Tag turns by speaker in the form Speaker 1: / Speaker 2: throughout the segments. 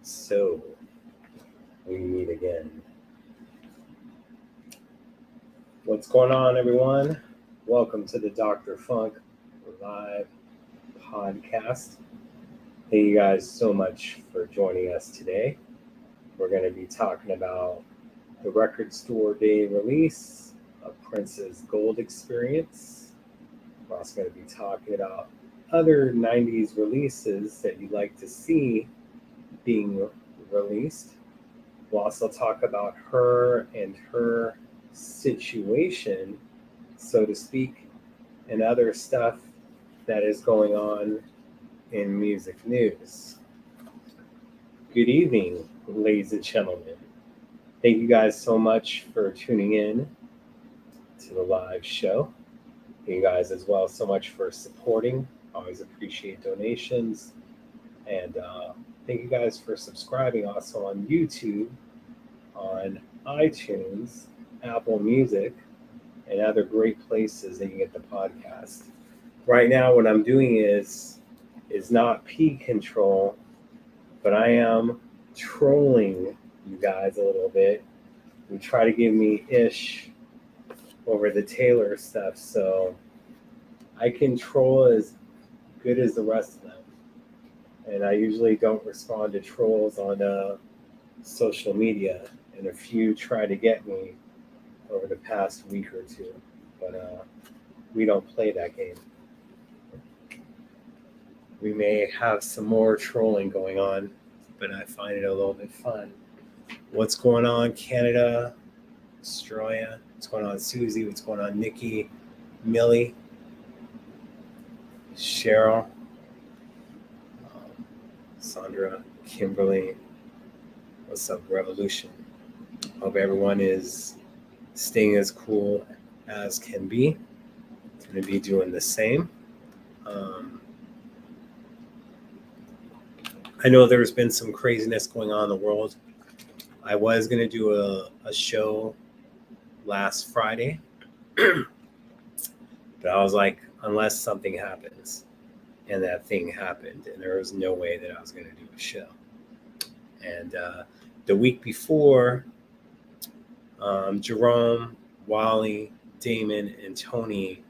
Speaker 1: So, we meet again. What's going on, everyone? Welcome to the Dr. Funk Live podcast. Thank you guys so much for joining us today. We're going to be talking about the record store day release of Prince's Gold Experience. We're also going to be talking about other 90s releases that you'd like to see being released. We'll also talk about her and her situation, so to speak, and other stuff that is going on in music news. Good evening, ladies and gentlemen. Thank you guys so much for tuning in to the live show. Thank you guys as well so much for supporting. Always appreciate donations. And thank you guys for subscribing also on YouTube, on iTunes, Apple Music, and other great places that you get the podcast. Right now, what I'm doing is not pee control, but I am trolling you guys a little bit. You try to give me ish over the Taylor stuff, so I can troll as good as the rest of them. And I usually don't respond to trolls on social media, and a few try to get me over the past week or two, but we don't play that game. We may have some more trolling going on, but I find it a little bit fun. What's going on, Canada, Australia? What's going on, Susie? What's going on, Nikki, Millie, Cheryl, Sandra, Kimberly? What's up, Revolution? Hope everyone is staying as cool as can be. I'm going to be doing the same. I know there's been some craziness going on in the world. I was going to do a show last Friday, but I was like, unless something happens, and that thing happened, and there was no way that I was going to do a show. And the week before, Jerome, Wally, Damon, and Tony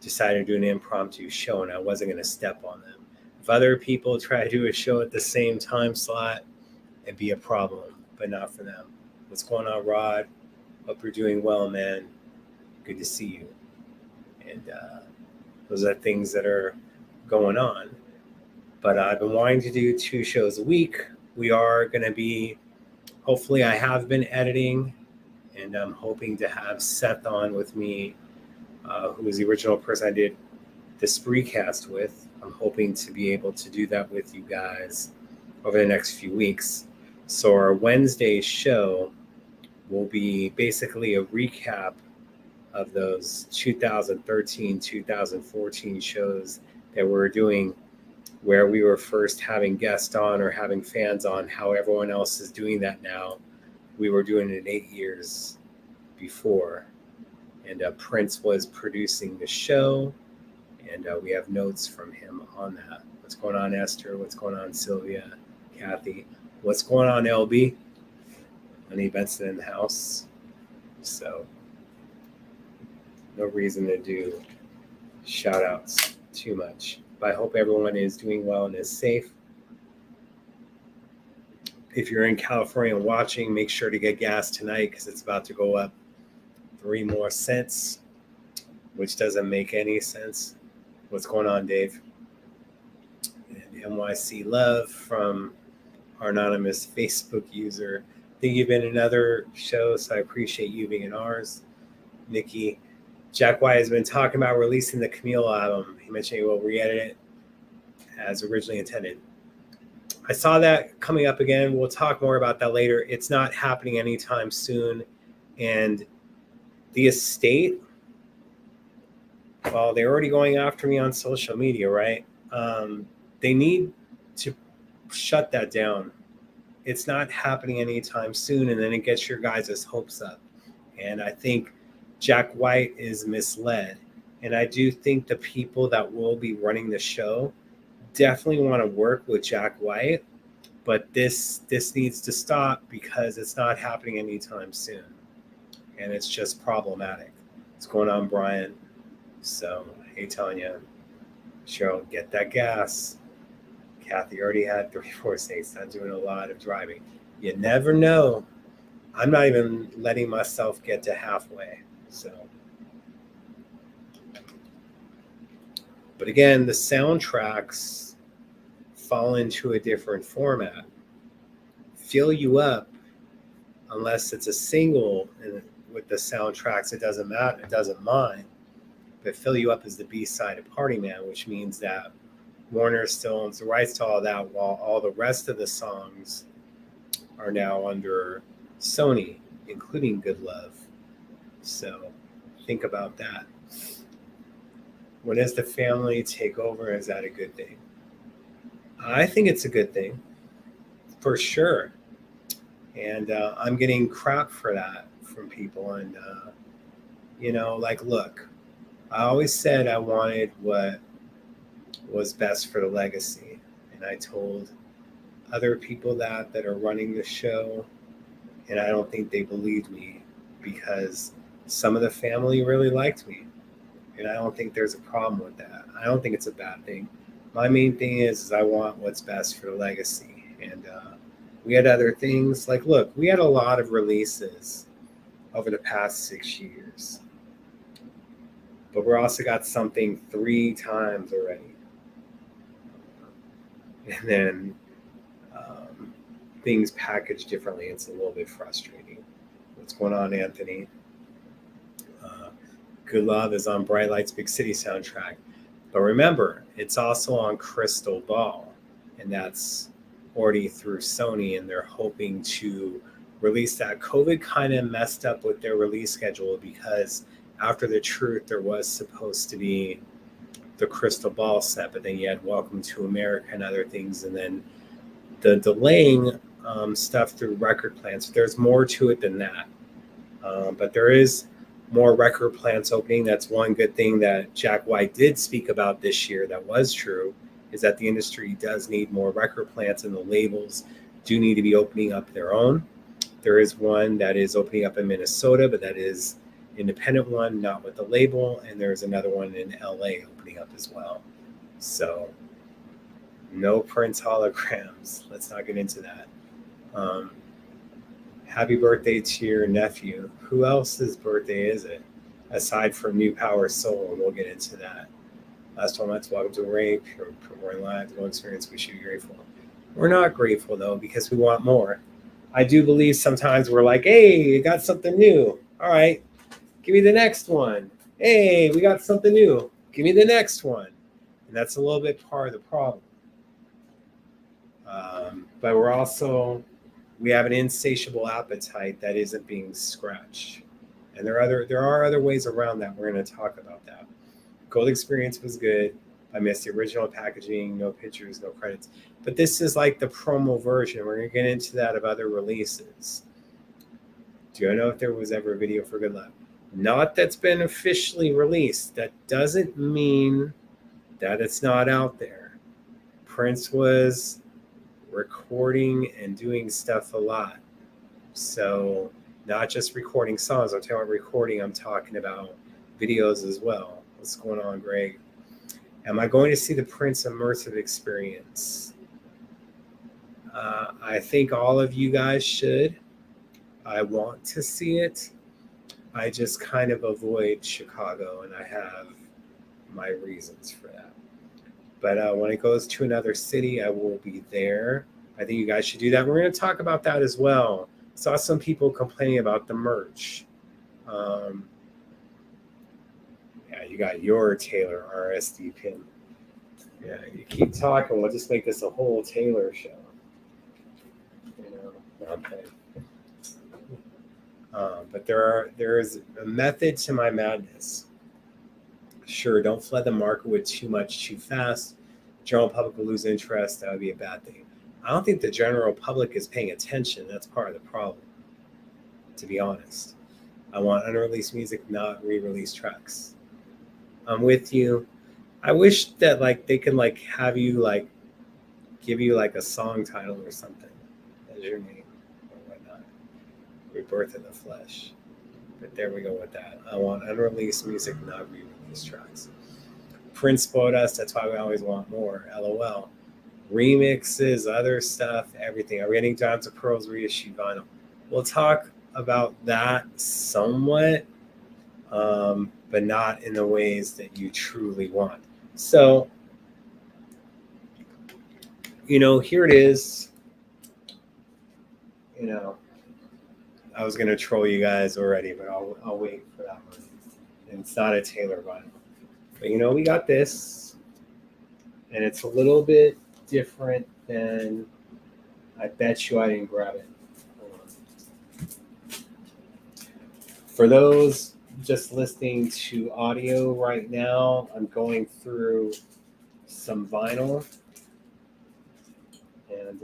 Speaker 1: decided to do an impromptu show, and I wasn't going to step on them. If other people try to do a show at the same time slot, it'd be a problem, but not for them. What's going on, Rod? Hope you're doing well, man. Good to see you. And those are things that are going on. But I've been wanting to do 2 shows a week. We are going to be, hopefully I have been editing, and I'm hoping to have Seth on with me, who was the original person I did the Spreecast with. I'm hoping to be able to do that with you guys over the next few weeks. So our Wednesday show will be basically a recap of those 2013, 2014 shows that we're doing, where we were first having guests on or having fans on, how everyone else is doing that now. We were doing it 8 years before. And Prince was producing the show, and we have notes from him on that. What's going on, Esther? What's going on, Sylvia? Kathy? What's going on, LB? Honey Benson in the house. So, no reason to do shout outs too much. But I hope everyone is doing well and is safe. If you're in California and watching, make sure to get gas tonight because it's about to go up 3 more cents, which doesn't make any sense. What's going on, Dave? And NYC Love from our anonymous Facebook user. I think you've been in another show, so I appreciate you being in ours. Nikki, Jack White has been talking about releasing the Camille album. He mentioned he will re-edit it as originally intended. I saw that coming up again. We'll talk more about that later. It's not happening anytime soon. And the estate, well, they're already going after me on social media, right? They need to shut that down. It's not happening anytime soon, and then it gets your guys' hopes up. And I think Jack White is misled. And I do think the people that will be running the show definitely want to work with Jack White, But this needs to stop because it's not happening anytime soon. And it's just problematic. What's going on, Brian? So, hey, Tanya. Cheryl, get that gas. Kathy already had 3-4 states. I'm doing a lot of driving. You never know. I'm not even letting myself get to halfway. So, but again, the soundtracks fall into a different format. Fill You Up, unless it's a single and with the soundtracks, it doesn't matter. It doesn't mind. But Fill You Up is the B-side of Party Man, which means that Warner still owns the rights to all that, while all the rest of the songs are now under Sony, including Good Love. So think about that. When does the family take over? Is that a good thing? I think it's a good thing, for sure. And I'm getting crap for that from people. And, look, I always said I wanted what was best for the legacy. And I told other people that are running the show, and I don't think they believed me because some of the family really liked me. And I don't think there's a problem with that. I don't think it's a bad thing. My main thing is I want what's best for the legacy. And we had other things. Like, look, we had a lot of releases over the past 6 years. But we're also got something 3 times already. And then things packaged differently. It's a little bit frustrating. What's going on, Anthony? Good Love is on Bright Lights Big City soundtrack. But remember, it's also on Crystal Ball. And that's already through Sony, and they're hoping to release that. COVID kind of messed up with their release schedule because after The Truth, there was supposed to be the Crystal Ball set, but then you had Welcome to America and other things. And then the delaying stuff through record plants. There's more to it than that. But there is more record plants opening. That's one good thing that Jack White did speak about this year that was true, is that the industry does need more record plants, and the labels do need to be opening up their own. There is one that is opening up in Minnesota, but that is independent one, not with the label. And there's another one in LA opening up as well. So no Prince holograms. Let's not get into that. Happy birthday to your nephew. Who else's birthday is it? Aside from New Power Soul, and we'll get into that. Last 12 months, welcome to a rape. We're live, no experience. We should be grateful. We're not grateful, though, because we want more. I do believe sometimes we're like, hey, you got something new. All right, give me the next one. Hey, we got something new. Give me the next one. And that's a little bit part of the problem. But we have an insatiable appetite that isn't being scratched. And there are other ways around that. We're going to talk about that. Gold Experience was good. I missed the original packaging, no pictures, no credits. But this is like the promo version. We're going to get into that of other releases. Do you know if there was ever a video for Good Love? Not that's been officially released. That doesn't mean that it's not out there. Prince was recording and doing stuff a lot. So not just recording songs. I'm talking about recording. I'm talking about videos as well. What's going on, Greg? Am I going to see the Prince immersive experience? I think all of you guys should. I want to see it. I just kind of avoid Chicago, and I have my reasons for that. But when it goes to another city, I will be there. I think you guys should do that. We're going to talk about that as well. Saw some people complaining about the merch. Yeah, you got your Taylor RSD pin. Yeah, you keep talking. We'll just make this a whole Taylor show. Okay. But there is a method to my madness. Sure, don't flood the market with too much too fast. General public will lose interest. That would be a bad thing. I don't think the general public is paying attention. That's part of the problem, to be honest. I want unreleased music, not re-released tracks. I'm with you. I wish that they can have you give you like a song title or something as your name or whatnot. Rebirth in the Flesh. But there we go with that. I want unreleased music, not re-released tracks. Prince bought us. That's why we always want more. LOL. Remixes, other stuff, everything. Are we getting down to Pearl's reissue vinyl? We'll talk about that somewhat, but not in the ways that you truly want. So, here it is. I was going to troll you guys already, but I'll wait for that one. And it's not a Taylor vinyl. But we got this, and it's a little bit different than, I bet you I didn't grab it. Hold on. For those just listening to audio right now, I'm going through some vinyl. And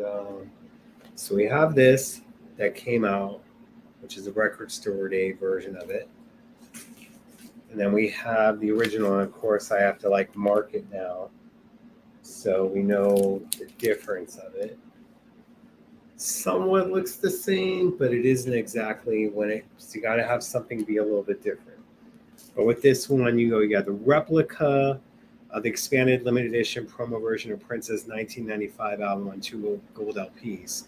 Speaker 1: so we have this that came out, which is a record store day version of it. And then we have the original, and of course I have to mark it now so we know the difference of it. Somewhat looks the same, but it isn't exactly so you got to have something be a little bit different. But with this one, you got the replica of the expanded limited edition promo version of Prince's 1995 album on 2 gold LPs.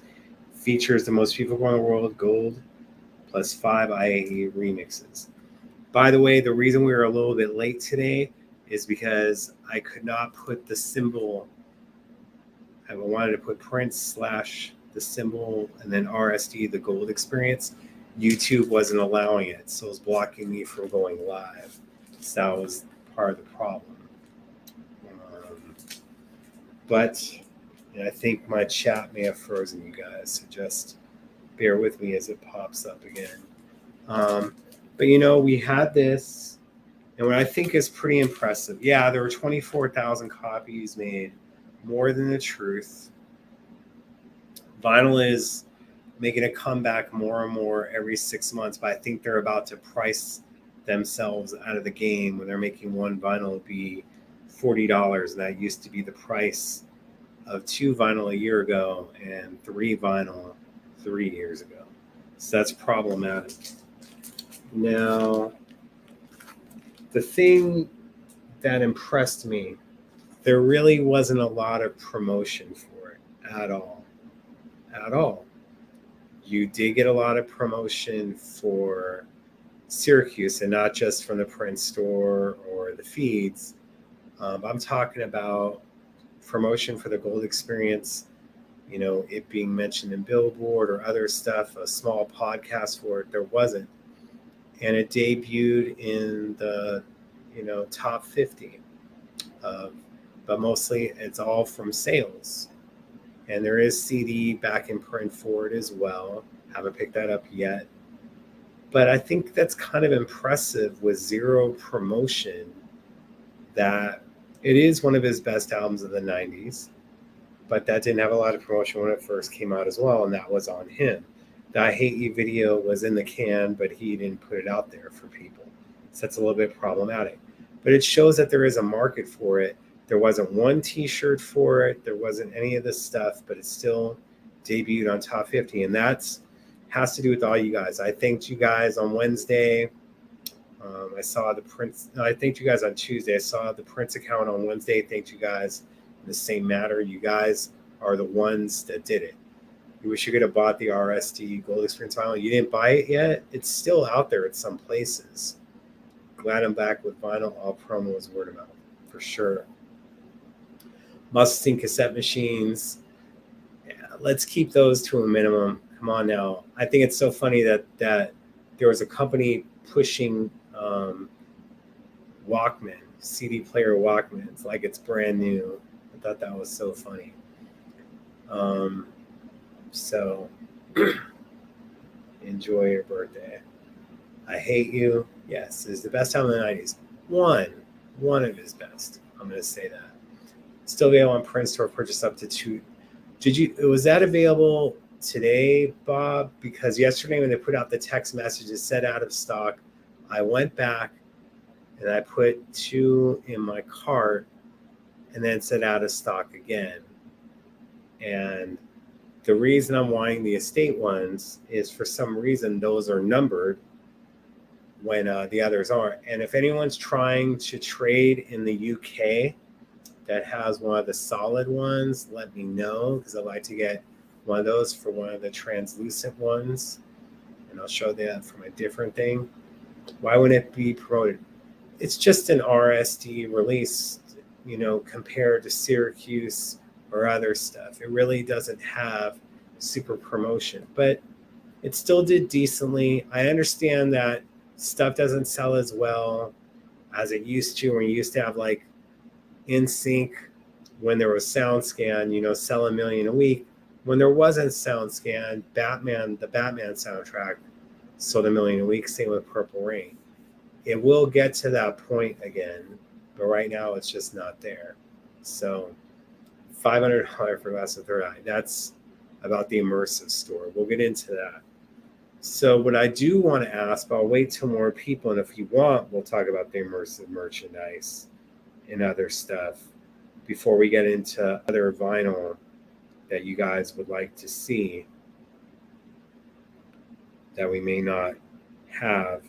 Speaker 1: Features the most beautiful in the world, gold, plus 5 IAE remixes. By the way, the reason we were a little bit late today is because I could not put the symbol. I wanted to put Prince / the symbol and then RSD, the gold experience. YouTube wasn't allowing it, so it was blocking me from going live. So that was part of the problem. But I think my chat may have frozen, you guys, so just bear with me as it pops up again. But we had this, and what I think is pretty impressive. Yeah, there were 24,000 copies made, more than the truth. Vinyl is making a comeback more and more every 6 months, but I think they're about to price themselves out of the game when they're making one vinyl be $40, and that used to be the price of 2 vinyl a year ago and 3 vinyl 3 years ago. So that's problematic. Now, the thing that impressed me, there really wasn't a lot of promotion for it at all. At all. You did get a lot of promotion for Syracuse, and not just from the Prince store or the feeds. I'm talking about promotion for the Gold Experience, it being mentioned in Billboard or other stuff, a small podcast for it. There wasn't. And it debuted in the, top 50. But mostly it's all from sales. And there is CD back in print for it as well. Haven't picked that up yet. But I think that's kind of impressive with zero promotion, that it is one of his best albums of the 90s. But that didn't have a lot of promotion when it first came out as well, and that was on him. The I Hate You video was in the can, but he didn't put it out there for people. So that's a little bit problematic. But it shows that there is a market for it. There wasn't one t-shirt for it. There wasn't any of this stuff, but it still debuted on top 50. And that has to do with all you guys. I thanked you guys on Wednesday. I saw the Prince. No, I thanked you guys on Tuesday. I saw the Prince account on Wednesday. Thanked you guys in the same matter. You guys are the ones that did it. You wish you could have bought the RSD Gold Experience vinyl. You didn't buy it yet. It's still out there at some places. Glad I'm back with vinyl. All promos, word of mouth, for sure. Must-have cassette machines. Yeah, let's keep those to a minimum. Come on now. I think it's so funny that there was a company pushing Walkman, CD player Walkmans, like it's brand new. I thought that was so funny. So enjoy your birthday. I Hate You. Yes, it's the best time of the 90s. One of his best. I'm going to say that. Still available on Prince Store. Purchase up to 2. Was that available today, Bob? Because yesterday when they put out the text message, it said out of stock. I went back and I put 2 in my cart, and then it said out of stock again. And the reason I'm wanting the estate ones is for some reason those are numbered when the others aren't. And if anyone's trying to trade in the UK that has one of the solid ones, let me know, because I'd like to get one of those for one of the translucent ones. And I'll show that from a different thing. Why wouldn't it be promoted? It's just an RSD release, compared to Syracuse or other stuff. It really doesn't have super promotion, but it still did decently. I understand that stuff doesn't sell as well as it used to, when you used to have like InSync, when there was SoundScan, sell 1 million a week. When there wasn't SoundScan, the Batman soundtrack sold 1 million a week, same with Purple Rain. It will get to that point again, but right now it's just not there. So $500 for Glass of Third Eye. That's about the immersive store. We'll get into that. So what I do want to ask, but I'll wait till more people, and if you want, we'll talk about the immersive merchandise and other stuff before we get into other vinyl that you guys would like to see that we may not have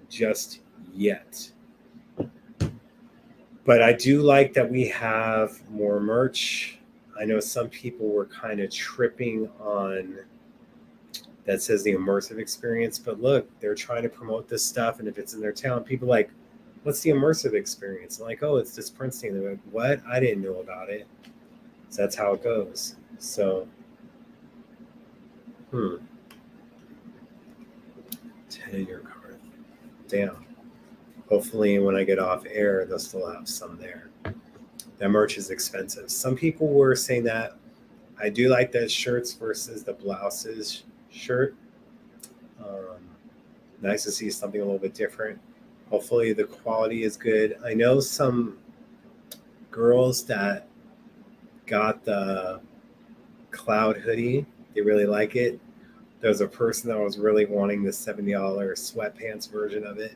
Speaker 1: just yet. But I do like that we have more merch. I know some people were kind of tripping on that says the immersive experience, but look, they're trying to promote this stuff, and if it's in their town, people are like, what's the immersive experience? I'm like, oh, it's this Prince thing. They're like, what? I didn't know about it. So that's how it goes. So, 10-year card. Damn. Hopefully when I get off air, they'll still have some there. That merch is expensive. Some people were saying that. I do like the shirts versus the blouses shirt. Nice to see something a little bit different. Hopefully the quality is good. I know some girls that got the cloud hoodie. They really like it. There's a person that was really wanting the $70 sweatpants version of it.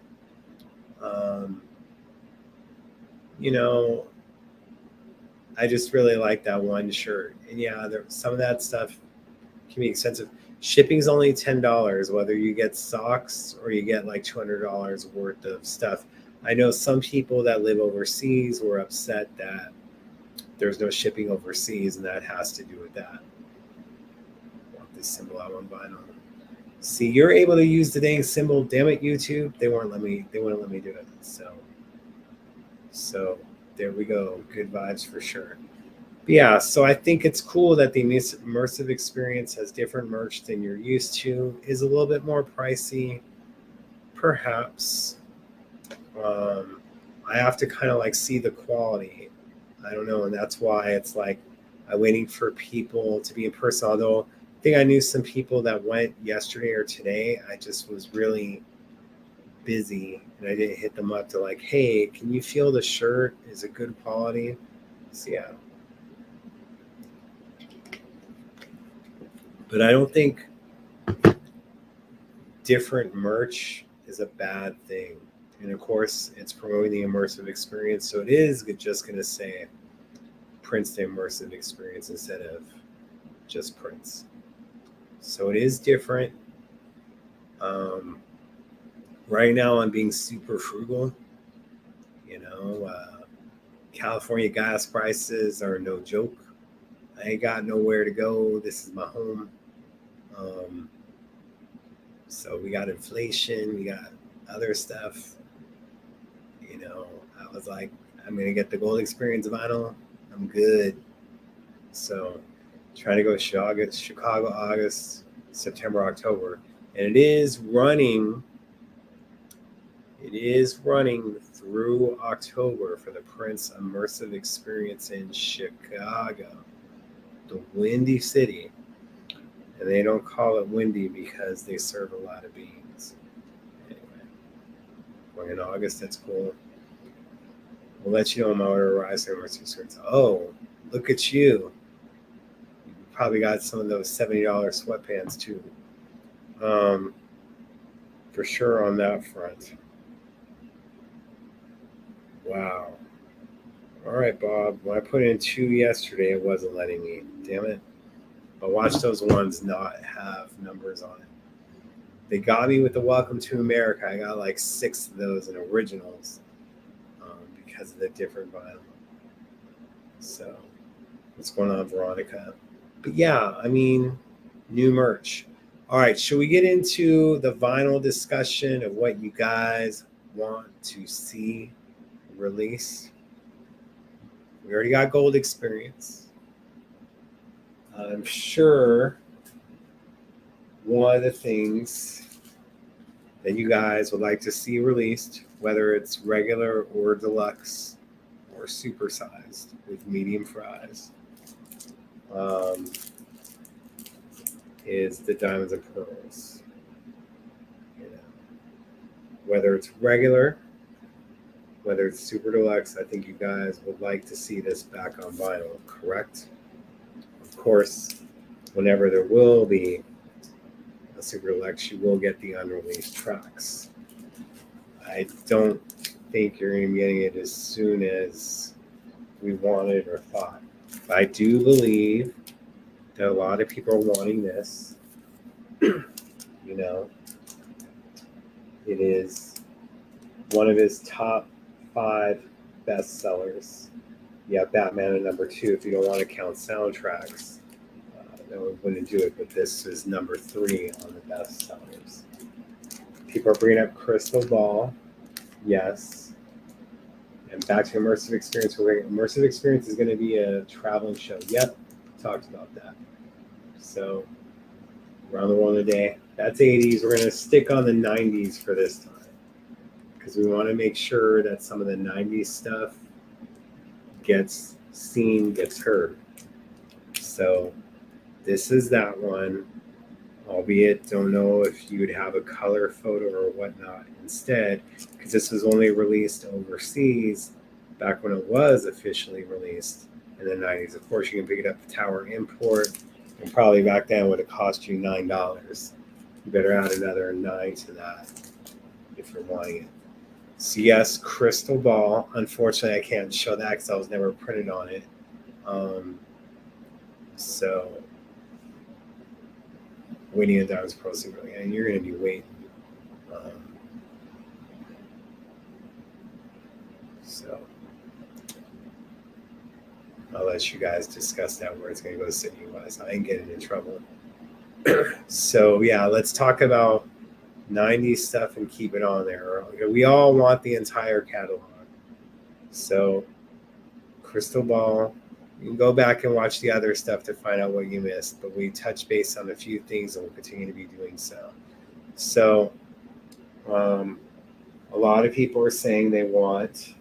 Speaker 1: I just really like that one shirt. And yeah, some of that stuff can be expensive. Shipping's only $10, whether you get socks or you get like $200 worth of stuff. I know some people that live overseas were upset that there's no shipping overseas, and that has to do with that. I want this symbol out on vinyl. See, you're able to use the dang symbol. Damn it, YouTube. They wouldn't let me do it. So there we go. Good vibes for sure. But yeah, so I think it's cool that the immersive experience has different merch than you're used to. Is a little bit more pricey, perhaps. I have to kind of like see the quality. I don't know, and that's why it's like I'm waiting for people to be in person. Although I think I knew some people that went yesterday or today. I just was really busy and I didn't hit them up to like, hey, can you feel the shirt? Is it good quality? So yeah. But I don't think different merch is a bad thing. And of course, it's promoting the immersive experience. So it is just going to say Prince the immersive experience instead of just Prince. So it is different. Right now, I'm being super frugal. California gas prices are no joke. I ain't got nowhere to go. This is my home. So we got inflation. We got other stuff. I was like, I'm going to get the gold experience vinyl. I'm good. So trying to go Chicago, August, September, October. And it is running through October for the Prince Immersive Experience in Chicago, the Windy City. And they don't call it windy because they serve a lot of beans. Anyway, going in August, that's cool. We'll let you know on my order Rise Immersive Experience. Oh, look at you. You probably got some of those $70 sweatpants too. For sure on that front. Wow. All right, Bob. When I put in 2 yesterday, it wasn't letting me. Damn it. But watch those ones not have numbers on it. They got me with the Welcome to America. I got like 6 of those in originals because of the different vinyl. So what's going on, Veronica? But yeah, I mean, new merch. All right, should we get into the vinyl discussion of what you guys want to see release? We already got Gold Experience. I'm sure one of the things that you guys would like to see released, whether it's regular or deluxe or supersized with medium fries, is the Diamonds and Pearls. You know, whether it's regular, whether it's super deluxe, I think you guys would like to see this back on vinyl, correct? Of course, whenever there will be a super deluxe, you will get the unreleased tracks. I don't think you're going to be getting it as soon as we wanted or thought. But I do believe that a lot of people are wanting this. You know, it is one of his top 5 bestsellers. You have Batman at number 2 if you don't want to count soundtracks. No, we wouldn't do it, but this is number 3 on the bestsellers. People are bringing up Crystal Ball. Yes. And back to Immersive Experience. Immersive Experience is going to be a traveling show. Yep, talked about that. So, around the world in a day. That's 80s. We're going to stick on the 90s for this time, because we want to make sure that some of the 90s stuff gets seen, gets heard. So, this is that one, albeit don't know if you would have a color photo or whatnot instead, because this was only released overseas back when it was officially released in the 90s. Of course, you can pick it up at Tower Import, and probably back then would have cost you $9. You better add another 9 to that if you're wanting it. So yes, Crystal Ball. Unfortunately, I can't show that because I was never printed on it. So waiting on Diamonds Pro Super, and you're going to be waiting. So I'll let you guys discuss that where it's going to go city-wise. I ain't getting in trouble. So yeah, let's talk about 90s stuff and keep it on there. We all want the entire catalog. So Crystal Ball, you can go back and watch the other stuff to find out what you missed, but we touched base on a few things and we'll continue to be doing so. So a lot of people are saying they want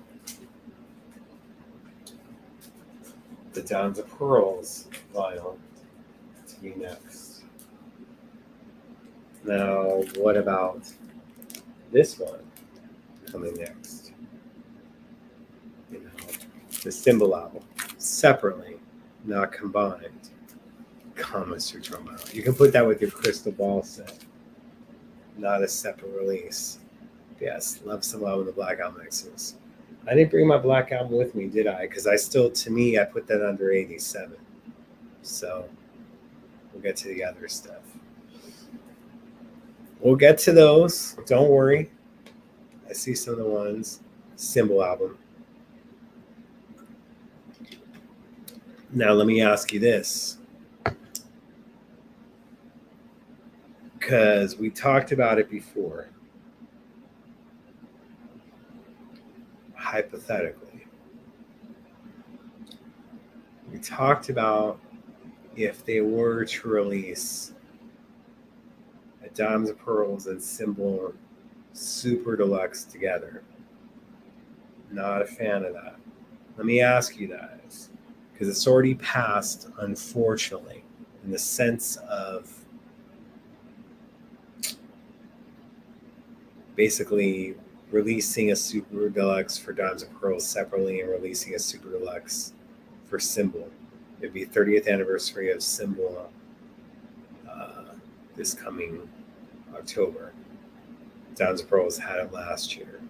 Speaker 1: the Diamonds and Pearls vinyl to be next. Now, what about this one coming next? You know, the Symbol album, separately, not combined. Kama Sutra vinyl. You can put that with your Crystal Ball set, not a separate release. Yes, love some love with the Black Album mixes. I didn't bring my Black Album with me, did I? Because to me, I put that under 87. So we'll get to the other stuff. We'll get to those. Don't worry. I see some of the ones. Symbol album. Now, let me ask you this. Because we talked about it before. Hypothetically. We talked about if they were to release a Diamonds and Pearls and Symbol Super Deluxe together. Not a fan of that. Let me ask you guys, because it's already passed, unfortunately, in the sense of basically releasing a Super Deluxe for Diamonds and Pearls separately and releasing a Super Deluxe for Symbol. It'd be 30th anniversary of Symbol this coming October. Diamonds and Pearls had it last year.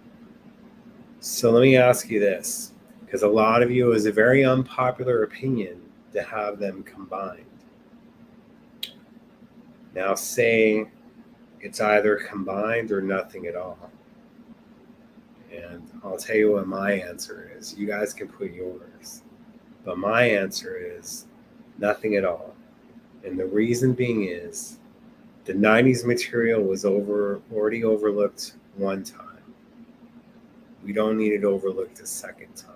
Speaker 1: So let me ask you this, because a lot of you, it was a very unpopular opinion to have them combined. Now say it's either combined or nothing at all. And I'll tell you what my answer is. You guys can put yours. But my answer is nothing at all. And the reason being is the 90s material was already overlooked one time. We don't need it overlooked a second time.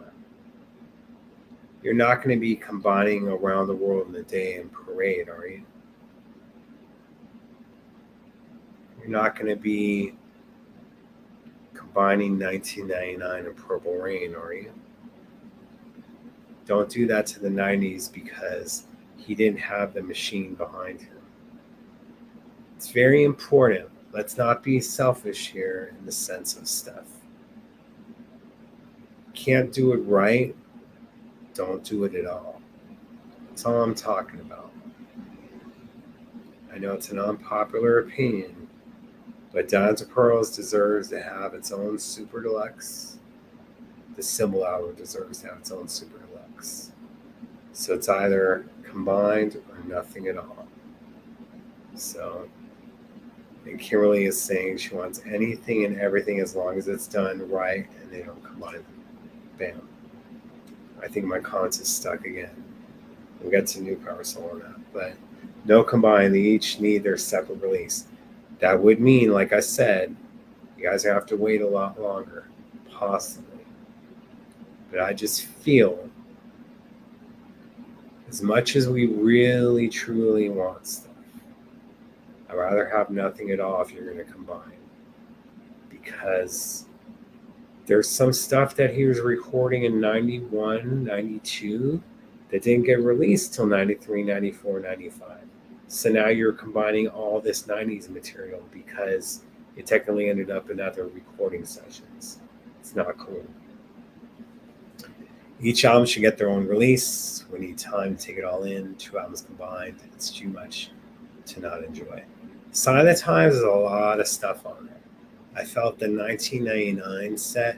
Speaker 1: You're not going to be combining around the world in a day in parade, are you? You're not going to be combining 1999 and Purple Rain, are you? Don't do that to the 90s because he didn't have the machine behind him. It's very important. Let's not be selfish here in the sense of stuff. Can't do it right, don't do it at all. That's all I'm talking about. I know it's an unpopular opinion, but Diamonds and Pearls deserves to have its own Super Deluxe. The Symbol Hour deserves to have its own Super Deluxe. So it's either combined or nothing at all. So, and Kimberly is saying she wants anything and everything as long as it's done right and they don't combine them. Bam. I think my comments is stuck again. We'll get to New Power Soul on that. But no combine. They each need their separate release. That would mean, like I said, you guys have to wait a lot longer. Possibly. But I just feel as much as we really, truly want stuff, I'd rather have nothing at all if you're going to combine. Because there's some stuff that he was recording in 91, 92 that didn't get released till 93, 94, 95. So now you're combining all this 90s material because it technically ended up in other recording sessions. It's not cool. Each album should get their own release. We need time to take it all in. 2 albums combined. It's too much to not enjoy. Sign of the Times is a lot of stuff on there. I felt the 1999 set,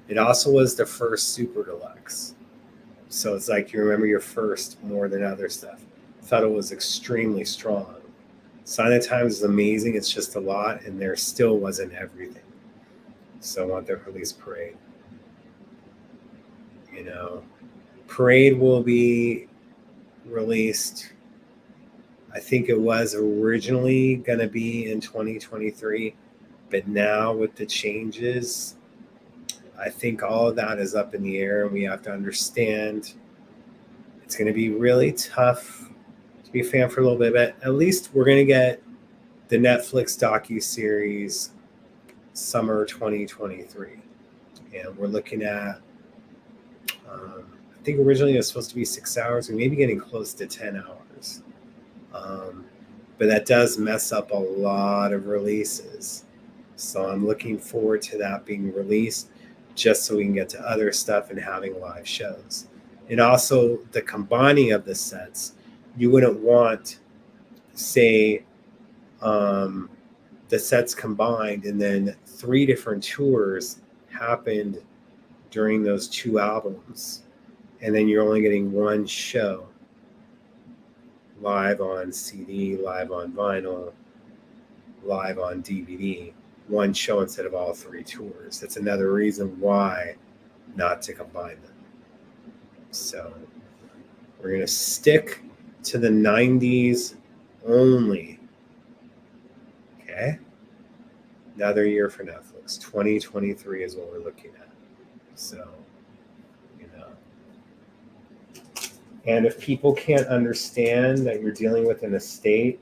Speaker 1: it also was the first Super Deluxe. So it's like you remember your first more than other stuff. I thought it was extremely strong. Sign of the Times is amazing. It's just a lot, and there still wasn't everything. So I want their release Parade. You know, Parade will be released. I think it was originally going to be in 2023. But now with the changes, I think all of that is up in the air, and we have to understand it's going to be really tough to be a fan for a little bit, but at least we're going to get the Netflix docuseries summer 2023. And we're looking at, I think originally it was supposed to be 6 hours. We may be getting close to 10 hours. But that does mess up a lot of releases. So I'm looking forward to that being released just so we can get to other stuff and having live shows. And also the combining of the sets. You wouldn't want, say, the sets combined and then 3 different tours happened during those 2 albums. And then you're only getting 1 show. Live on CD, live on vinyl, live on DVD. 1 show instead of all 3 tours. That's another reason why not to combine them. So we're going to stick to the 90s only. Okay? Another year for Netflix. 2023 is what we're looking at. So, you know. And if people can't understand that you're dealing with an estate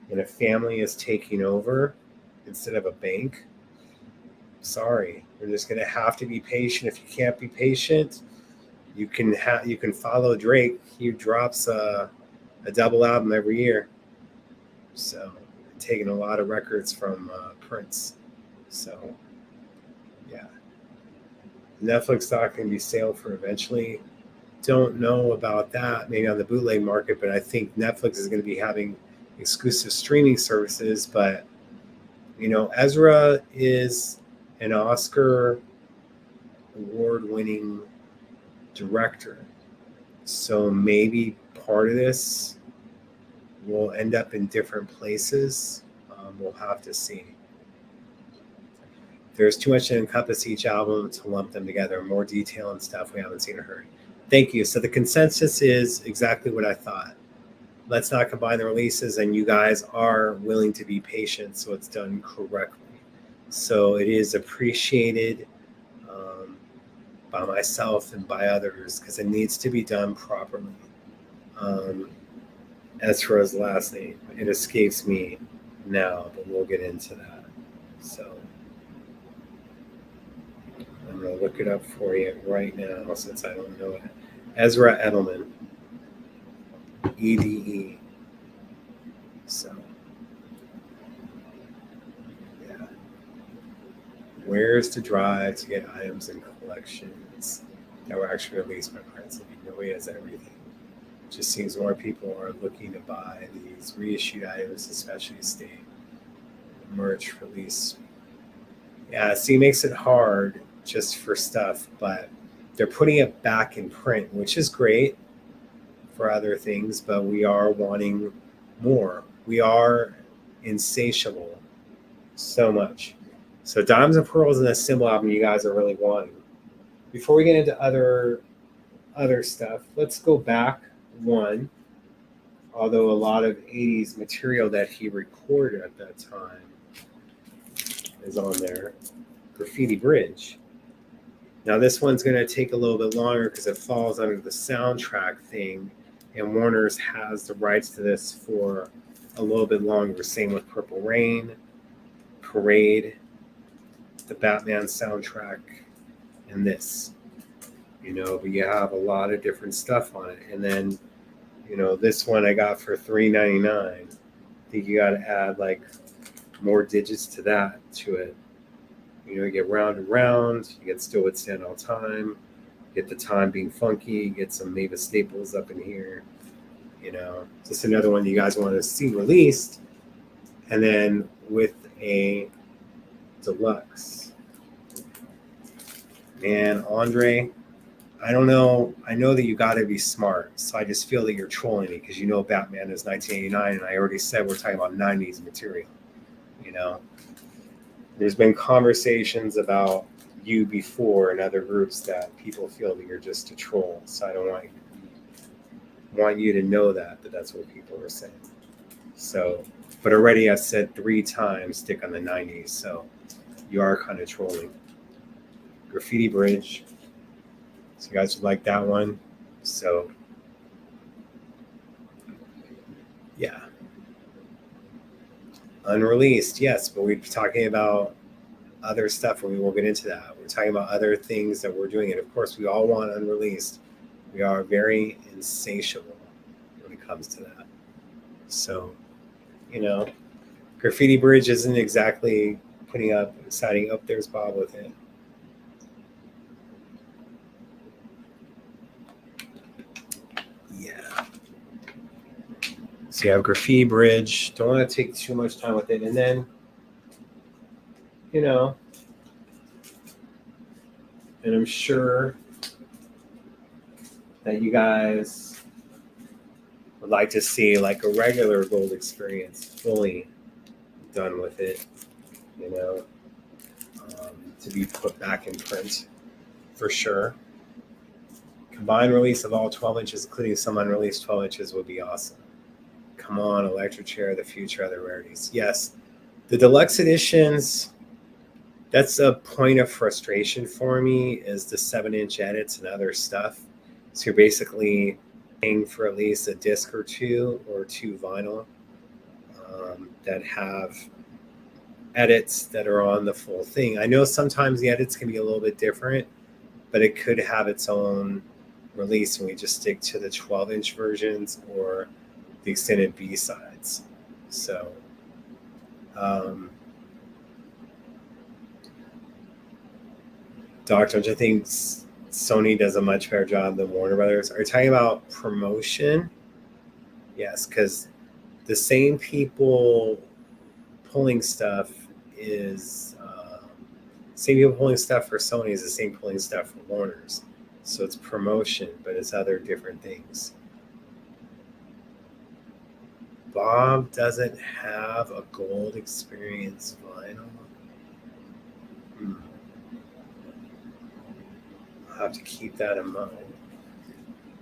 Speaker 1: and a family is taking over, instead of a bank, sorry, you're just going to have to be patient. If you can't be patient, you can follow Drake. He drops a double album every year. So taking a lot of records from Prince. So yeah, Netflix stock can be sold for eventually. Don't know about that, maybe on the bootleg market, but I think Netflix is going to be having exclusive streaming services. But you know, Ezra is an Oscar award-winning director. So maybe part of this will end up in different places. We'll have to see. There's too much to encompass each album to lump them together. More detail and stuff we haven't seen or heard. Thank you. So the consensus is exactly what I thought. Let's not combine the releases, and you guys are willing to be patient, so it's done correctly. So it is appreciated by myself and by others because it needs to be done properly. As for his last name, it escapes me now, but we'll get into that. So I'm going to look it up for you right now since I don't know it. Ezra Edelman. EDE. So, yeah. Where's the drive to get items and collections that were actually released by Prince? You know, he has everything. It just seems more people are looking to buy these reissued items, especially state merch release. Yeah, see, it makes it hard just for stuff, but they're putting it back in print, which is great for other things, but we are wanting more. We are insatiable so much. So Diamonds and Pearls and the Symbol album you guys are really wanting. Before we get into other stuff, let's go back one. Although a lot of 80s material that he recorded at that time is on there. Graffiti Bridge. Now this one's going to take a little bit longer because it falls under the soundtrack thing, and Warner's has the rights to this for a little bit longer. Same with Purple Rain, Parade, the Batman soundtrack, and this. You know, but you have a lot of different stuff on it. And then, you know, this one I got for $3.99. I think you got to add like more digits to it. You know, you get Round and Round, you get Still Withstand All Time, you get The Time Being Funky, you get some Mavis Staples up in here. You know, just another one you guys want to see released. And then with a deluxe. And Andre, I don't know. I know that you got to be smart. So I just feel that you're trolling me because you know Batman is 1989. And I already said we're talking about 90s material. You know, there's been conversations about you before in other groups that people feel that you're just a troll. So I don't want you to know that that's what people are saying. So, but already I said 3 times stick on the 90s. So you are kind of trolling. Graffiti Bridge. So you guys would like that one. So yeah. Unreleased, yes, but we're talking about other stuff and we will get into that. We're talking about other things that we're doing. And of course, we all want unreleased. We are very insatiable when it comes to that. So, you know, Graffiti Bridge isn't exactly putting up, exciting. Oh, there's Bob with it. Yeah. So you have Graffiti Bridge. Don't want to take too much time with it. And then, you know, and I'm sure that you guys would like to see like a regular gold experience fully done with it, you know, to be put back in print for sure. Combined release of all 12 inches, including some unreleased 12 inches, would be awesome. Come on, H.E.R, the future, other rarities. Yes, the deluxe editions, that's a point of frustration for me, is the 7-inch edits and other stuff. So you're basically paying for at least a disc or two vinyl that have edits that are on the full thing. I know sometimes the edits can be a little bit different, but it could have its own release and we just stick to the 12-inch versions or the extended B-sides. So Doctor, I think Sony does a much better job than Warner Brothers. Are you talking about promotion? Yes, because the same people pulling stuff is same people pulling stuff for Sony is the same pulling stuff for Warner's. So it's promotion, but it's other different things. Bob doesn't have a gold experience vinyl. I'll have to keep that in mind.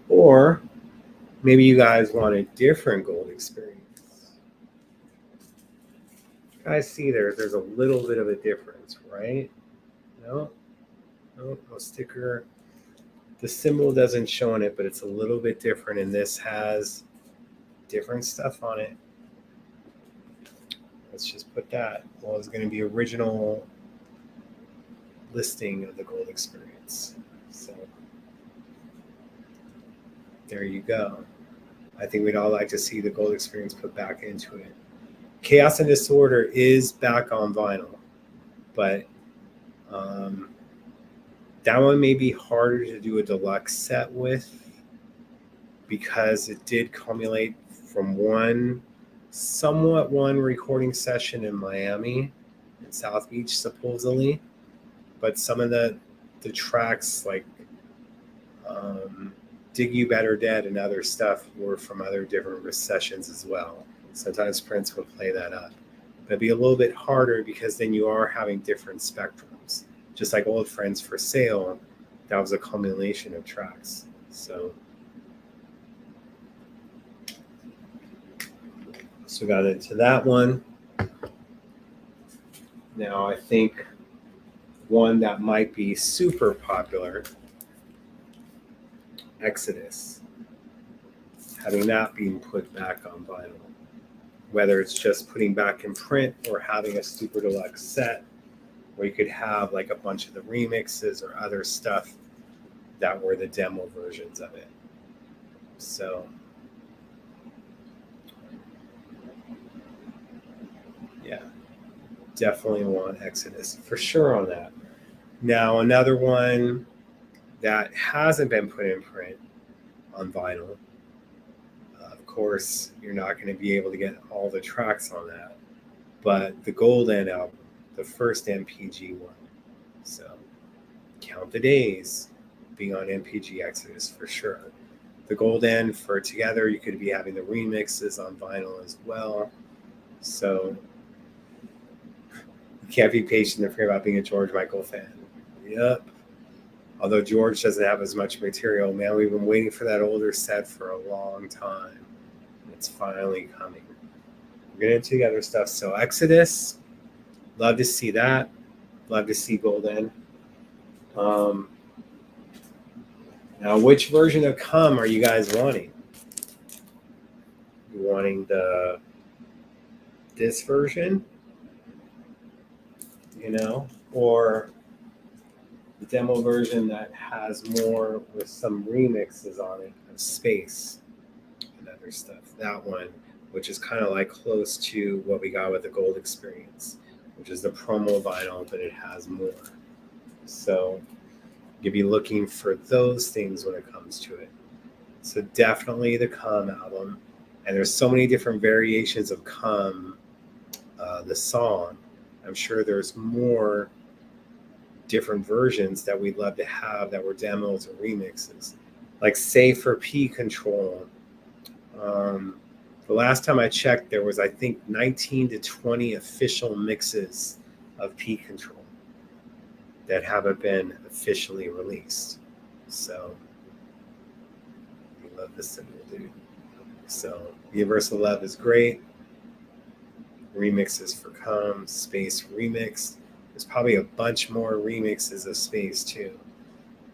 Speaker 1: Or maybe you guys want a different gold experience. Guys, see there's a little bit of a difference, right? No sticker. The symbol doesn't show on it, but it's a little bit different, and this has different stuff on it. Let's just put that. Well, it's going to be original listing of the gold experience. So there you go. I think we'd all like to see the gold experience put back into it. Chaos and Disorder is back on vinyl, but that one may be harder to do a deluxe set with because it did culminate from one recording session in Miami in South Beach, supposedly. But some of the tracks like Dig You Better Dead and other stuff were from other different sessions as well. Sometimes Prince would play that up. But it'd be a little bit harder because then you are having different spectrums. Just like Old Friends for Sale, that was a culmination of tracks. So we got into that one. Now I think one that might be super popular, Exodus. Having that being put back on vinyl. Whether it's just putting back in print or having a super deluxe set where you could have like a bunch of the remixes or other stuff that were the demo versions of it. So yeah, definitely want Exodus for sure on that. Now another one that hasn't been put in print on vinyl. Of course, you're not going to be able to get all the tracks on that, but the Golden album, the first MPG one. So Count the Days being on MPG Exodus for sure. The Golden for Together, you could be having the remixes on vinyl as well. So you can't be patient and forget about being a George Michael fan. Yep. Although George doesn't have as much material, man, we've been waiting for that older set for a long time. It's finally coming. We're getting into the other stuff. So Exodus, love to see that. Love to see Golden. Now, which version of Come are you guys wanting? You wanting this version? Or the demo version that has more with some remixes on it of Space and other stuff. That one, which is kind of like close to what we got with the Gold Experience, which is the promo vinyl, but it has more. So you'll be looking for those things when it comes to it. So definitely the Come album. And there's so many different variations of Come, the song. I'm sure there's more different versions that we'd love to have that were demos or remixes. Like say for P Control, the last time I checked, there was, I think, 19 to 20 official mixes of P Control that haven't been officially released. So we love this symbol, dude. So Universal Love is great. Remixes for Come, Space remix. There's probably a bunch more remixes of Space too.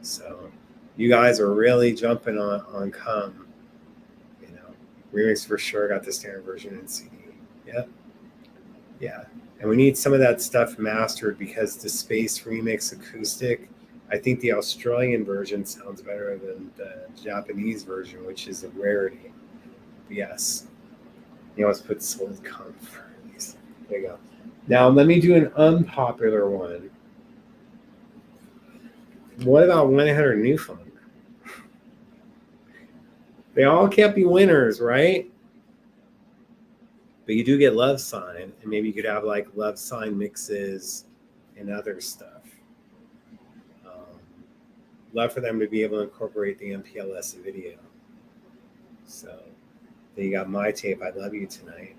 Speaker 1: So you guys are really jumping on Come. Remix for sure, got the standard version in CD. Yep. Yeah. And we need some of that stuff mastered because the Space remix acoustic, I think the Australian version sounds better than the Japanese version, which is a rarity. But yes. Let's put Sold Come for these. There you go. Now let me do an unpopular one. What about 100 New Funk? They all can't be winners, right? But you do get Love Sign, and maybe you could have like Love Sign mixes and other stuff. Love for them to be able to incorporate the MPLS video. So Then you got My Tape, I Love You Tonight.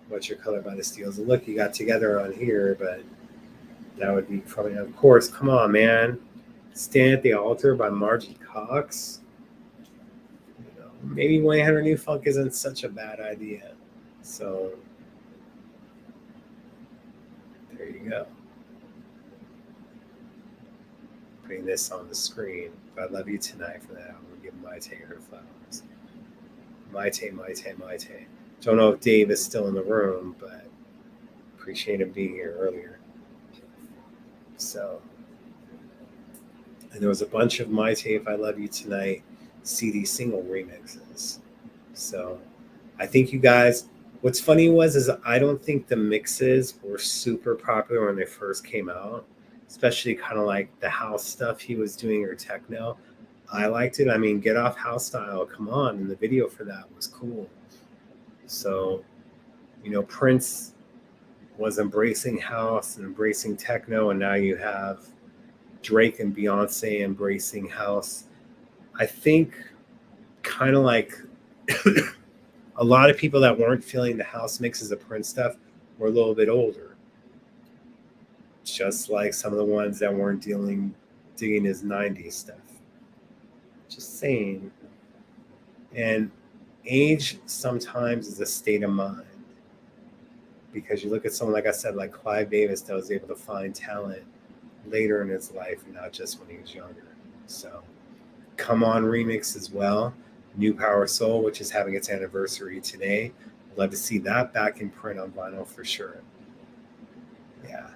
Speaker 1: What's Your Color by the Steels? And look, you got Together on here, but that would be probably, of course, come on, man. Stand at the Altar by Margie Cox. You know, maybe 1-800 New Funk isn't such a bad idea. So there you go. Putting this on the screen. If I Love You Tonight for that, I'm going to give My Tape her flowers. My Tape, My Tape, My Tape. Don't know if Dave is still in the room, but appreciate him being here earlier. So, and there was a bunch of My Tape, I Love You Tonight CD single remixes. So I think you guys, what's funny is I don't think the mixes were super popular when they first came out, especially kind of like the house stuff he was doing or techno. I liked it. I mean, Get Off House Style, come on. And the video for that was cool. So, you know, Prince was embracing house and embracing techno, and now you have Drake and Beyonce embracing house. I think kind of like a lot of people that weren't feeling the house mixes of Prince stuff were a little bit older. Just like some of the ones that weren't digging his 90s stuff. Just saying. And age sometimes is a state of mind. Because you look at someone, like I said, like Clive Davis, that was able to find talent later in his life and not just when he was younger. So, Come On remix as well. New Power Soul, which is having its anniversary today. I'd love to see that back in print on vinyl for sure. Yeah.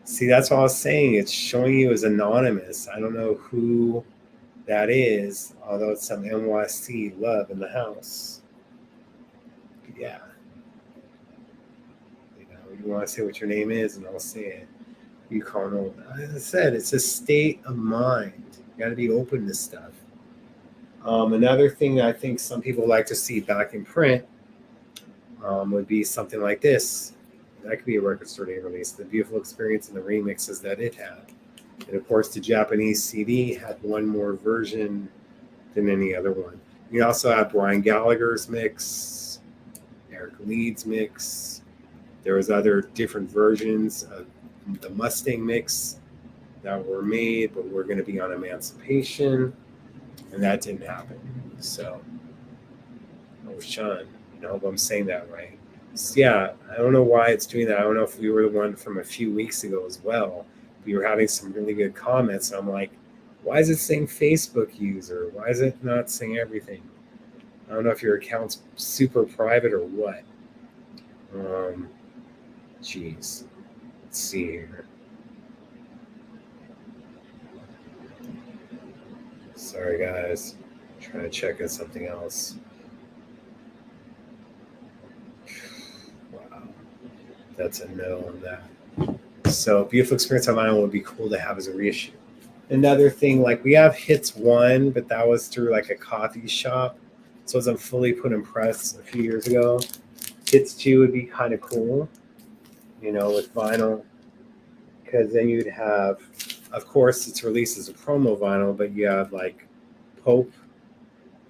Speaker 1: See, that's what I was saying. It's showing you as anonymous. I don't know who that is, although it's some NYC love in the house. Yeah. You know, you want to say what your name is, and I'll say it. You can't know. As I said, it's a state of mind. You got to be open to stuff. Another thing I think some people like to see back in print would be something like this. That could be a record store day release. The beautiful experience and the remixes that it had. And of course, the Japanese CD had one more version than any other one. You also have Brian Gallagher's mix, Eric Leeds mix. There was other different versions of the Mustang mix that were made, but we're going to be on Emancipation. And that didn't happen. So, Sean, I hope I'm saying that right. So, yeah, I don't know why it's doing that. I don't know if we were the one from a few weeks ago as well. We were having some really good comments. And I'm like, why is it saying Facebook user? Why is it not saying everything? I don't know if your account's super private or what. Geez. Let's see here. Sorry, guys. I'm trying to check on something else. Wow. That's a no on that. So, Beautiful Experience on Vinyl would be cool to have as a reissue. Another thing, like we have Hits 1, but that was through like a coffee shop. So, it wasn't fully put in press a few years ago. Hits 2 would be kind of cool, you know, with vinyl. Because then you'd have, of course, it's released as a promo vinyl, but you have like Pope,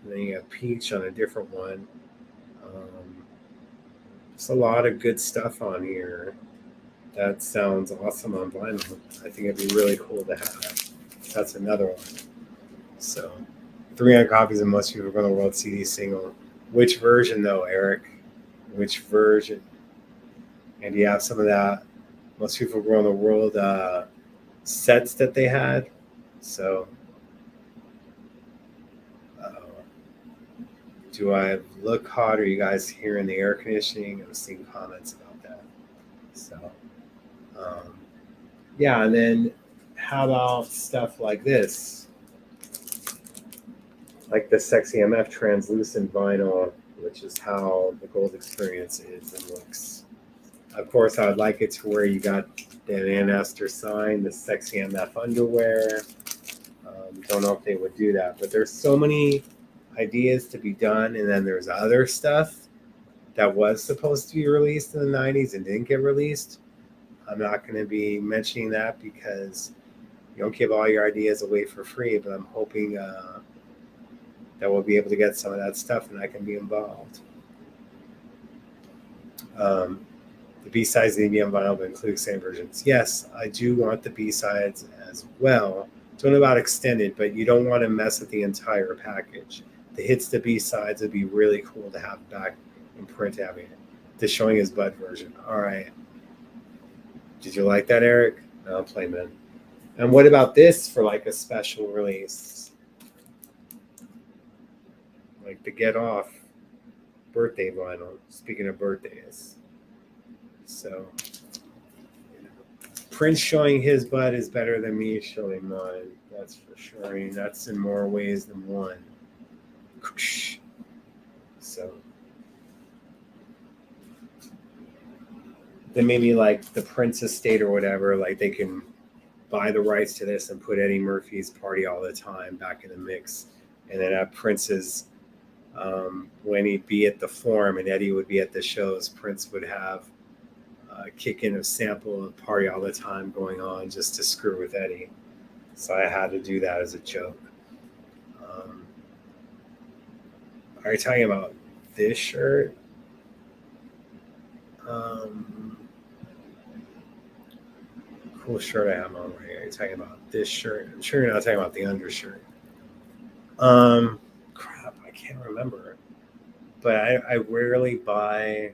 Speaker 1: and then you have Peach on a different one. There's a lot of good stuff on here. That sounds awesome on vinyl. I think it'd be really cool to have. That's another one. So, 300 copies of Most People Around the World CD single. Which version though, Eric? Which version? And you have some of that Most People Around the World sets that they had. So, do I look hot? Are you guys hearing the air conditioning? I'm seeing comments about that. So, yeah, and then how about stuff like this? Like the Sexy MF translucent vinyl, which is how the Gold Experience is and looks. Of course, I would like it to where you got that Ann Astor sign, the Sexy MF underwear. Don't know if they would do that, but there's so many ideas to be done, and then there's other stuff that was supposed to be released in the 90s and didn't get released. I'm not going to be mentioning that because you don't give all your ideas away for free, but I'm hoping that will be able to get some of that stuff, and I can be involved. The B-sides need to be on vinyl, but include extended versions. Yes, I do want the B-sides as well. Don't know about extended, but you don't want to mess with the entire package. The hits, the B-sides would be really cool to have back in print having it. The showing his bud version. All right. Did you like that, Eric? No, play man. And what about this for like a special release? Like the Get Off birthday vinyl. Speaking of birthdays. So, Prince showing his butt is better than me showing mine. That's for sure. I mean, that's in more ways than one. So, then maybe like the Prince estate or whatever, like they can buy the rights to this and put Eddie Murphy's Party All the Time back in the mix. And then at Prince's, when he'd be at the Forum and Eddie would be at the shows, Prince would have kick in a sample of Party All the Time going on just to screw with Eddie. So I had to do that as a joke. Are you talking about this shirt? Cool shirt I have on right here. Are you talking about this shirt? I'm sure you're not talking about the undershirt. Crap, I can't remember. But I rarely buy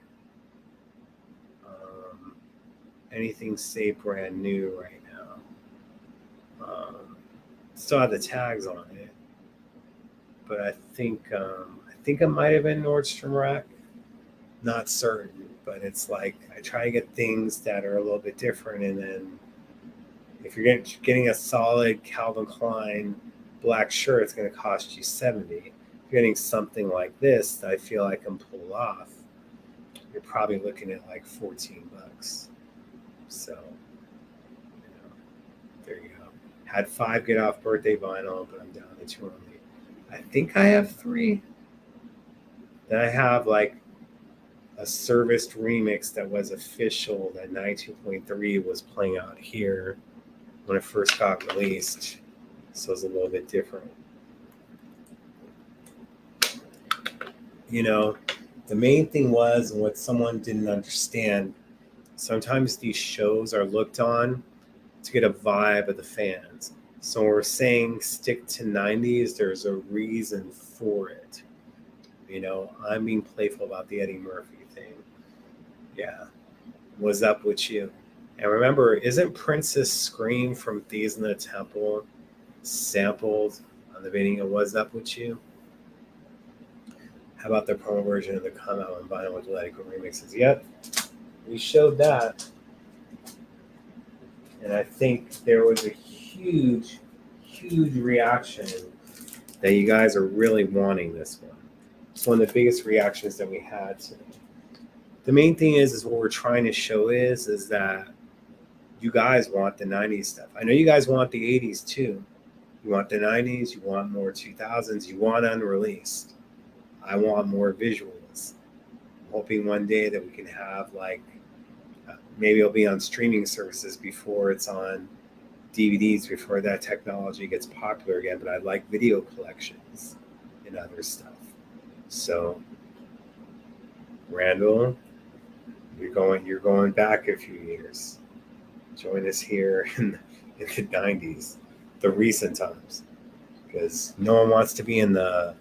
Speaker 1: anything say brand new right now. Still have the tags on it, but I think it might have been Nordstrom Rack. Not certain, but it's like I try to get things that are a little bit different, and then if you're getting a solid Calvin Klein black shirt, it's going to cost you $70. If you're getting something like this that I feel I can pull off, you're probably looking at like $14. So, there you go. Had 5 Get Off birthday vinyl, but I'm down to 2 only. I think I have 3. Then I have like a serviced remix that was official that 92.3 was playing out here when it first got released. So it's a little bit different. The main thing was, and what someone didn't understand, sometimes these shows are looked on to get a vibe of the fans. So when we're saying stick to 90s, there's a reason for it. I'm being playful about the Eddie Murphy thing. Yeah. What's up with you? And remember, isn't Prince's scream from Thieves in the Temple sampled on the video of What's Up With You? How about the promo version of the Come Out on vinyl with Let It Go remixes? Yep. We showed that, and I think there was a huge reaction that you guys are really wanting this one. It's one of the biggest reactions that we had today. The main thing is what we're trying to show is that you guys want the 90s stuff. I know you guys want the 80s too. You want the 90s, you want more 2000s, you want unreleased. I want more visuals. I'm hoping one day that we can have maybe it'll be on streaming services before it's on DVDs, before that technology gets popular again, but I'd like video collections and other stuff. So, Randall, you're going back a few years. Join us here in the 90s, the recent times, because no one wants to be in this